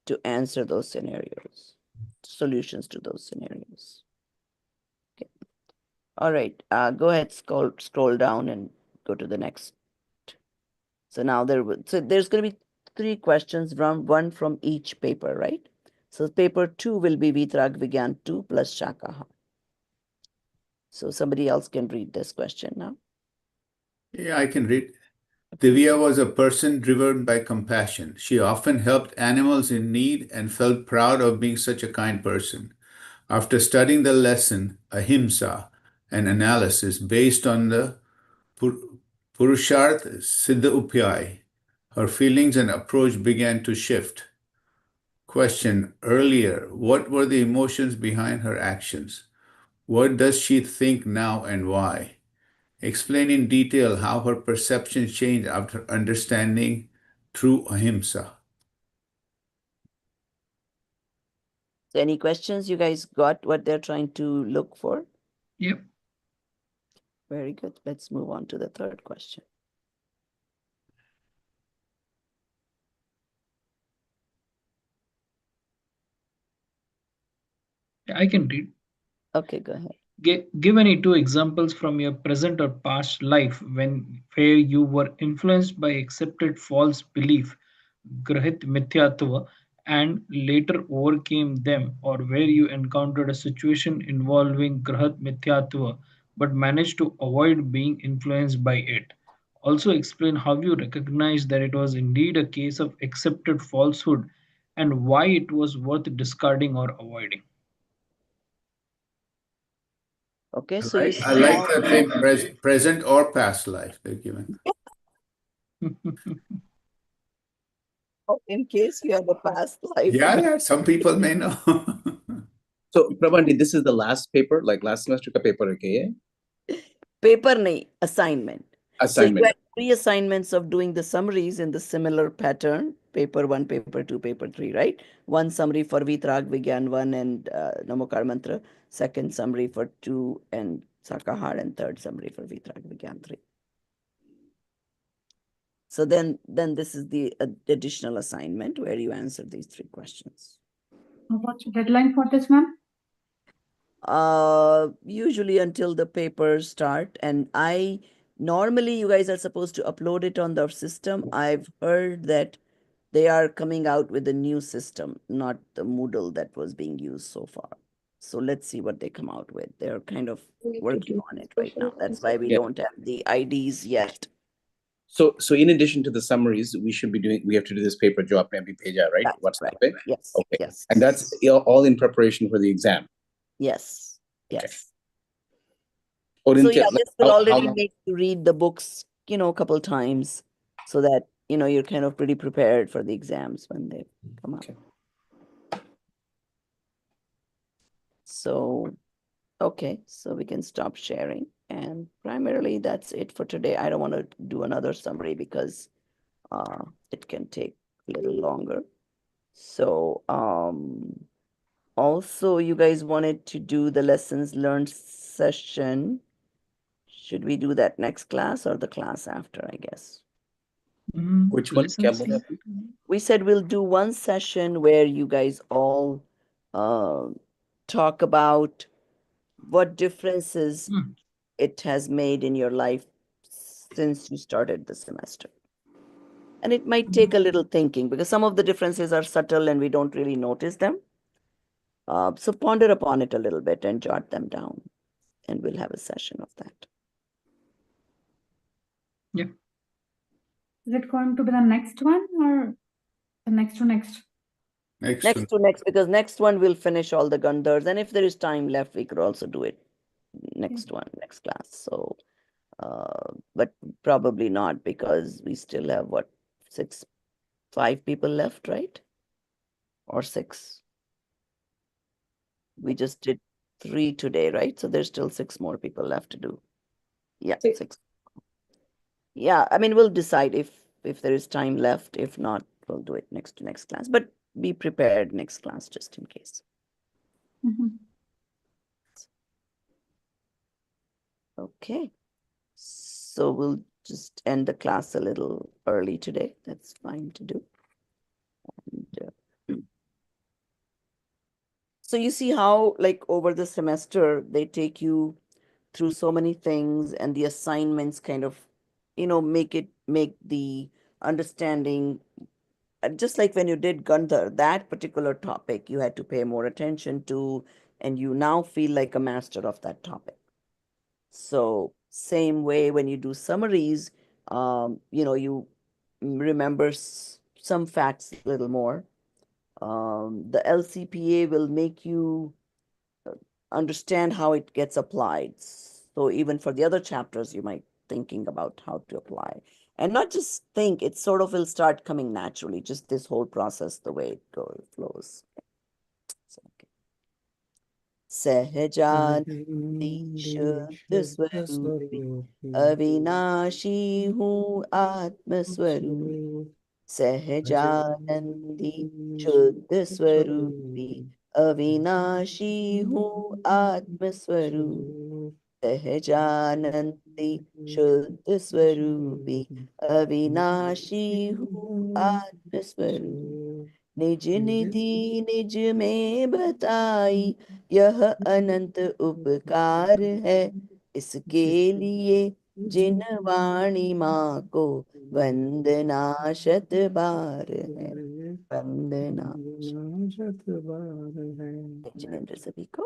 to answer those scenarios, solutions to those scenarios. Okay. All right. Go ahead, scroll down and go to the next. So now there's going to be 3 questions from one from each paper, right? So paper 2 will be Vitrag Vigyan 2 plus Shakaha. So somebody else can read this question now. Yeah, I can read. Divya was a person driven by compassion. She often helped animals in need and felt proud of being such a kind person. After studying the lesson, ahimsa, an analysis based on the Purusharth Siddha Upyay, her feelings and approach began to shift. Question earlier, what were the emotions behind her actions? What does she think now and why? Explain in detail how her perception changed after understanding true ahimsa. So any questions? You guys got what they're trying to look for? Yep. Very good. Let's move on to the 3rd question. I can read. Okay, go ahead. Give any 2 examples from your present or past life where you were influenced by accepted false belief, grahit mithyatva, and later overcame them, or where you encountered a situation involving grahat mithyatva but managed to avoid being influenced by it. Also explain how you recognized that it was indeed a case of accepted falsehood and why it was worth discarding or avoiding. Okay, I so you like, see I like how that thing, present or past life they're given. In case you have a past life. Yeah, some people may know. So, Prabhandi, this is the last paper, like last semester ka paper hai kya ye? Paper nahi, assignment. So you Assignment. had 3 assignments of doing the summaries in the similar pattern, paper 1, paper 2, paper 3, right? One summary for Vitrag Vigyan 1 and Namokar Mantra, second summary for 2 and Sakahar, and third summary for Vitrag Vigyan 3. So then this is the additional assignment where you answer these 3 questions. What's the deadline for this, ma'am? Usually until the papers start, and normally you guys are supposed to upload it on the system. I've heard that they are coming out with a new system, not the Moodle that was being used so far. So let's see what they come out with. They're kind of working on it right now. That's why we don't have the IDs yet. So in addition to the summaries, we have to do this paper jo aapne abhi bheja, right? That's What's right. the Yes. Okay. Yes. And that's all in preparation for the exam. Yes. Okay. Yes. Or So in yeah, this will how already long? make you read the books, a couple times so that, you're kind of pretty prepared for the exams when they come up. Okay. So, okay, so we can stop sharing. And primarily that's it for today. I don't want to do another summary because it can take a little longer. So, also you guys wanted to do the lessons learned session. Should we do that next class or the class after, I guess? Which one? Kya bola aapne? We said we'll do one session where you guys all talk about what differences it has made in your life since you started the semester. And it might take a little thinking because some of the differences are subtle and we don't really notice them. So ponder upon it a little bit and jot them down, and we'll have a session of that. Yeah. Is it going to be the next one or the next to next? Next to next, because next one we'll finish all the Gandhars, and if there is time left, we could also do it next class. So, but probably not because we still have what, 5 people left, right? Or 6. We just did 3 today, right? So there's still 6 more people left to do. Yeah, 6. Yeah, I mean, we'll decide if there is time left. If not, we'll do it next to next class. But be prepared next class just in case. Okay. So we'll just end the class a little early today. That's fine to do. And, so you see how, like, over the semester, they take you through so many things, and the assignments kind of, make the understanding, just like when you did Gandhar, that particular topic you had to pay more attention to, and you now feel like a master of that topic. So same way when you do summaries, you remember some facts a little more. The LCPA will make you understand how it gets applied. So even for the other chapters, you might thinking about how to apply. And not just think, it sort of will start coming naturally, just this whole process, the way it flows. So, okay. सहजानंदी शुद्ध स्वरूपी अविनाशी हूँ आत्मस्वरूप सहजानंदी शुद्ध स्वरूपी अविनाशी हूँ आत्मस्वरूप सहजानंदी शुद्ध स्वरूपी अविनाशी हूँ आत्मस्वरूप निज निधि निज में बताई यह अनंत उपकार है इसके लिए जिन वाणी माँ को वंदना शत बार है वंदना। जिनेंद्र सभी को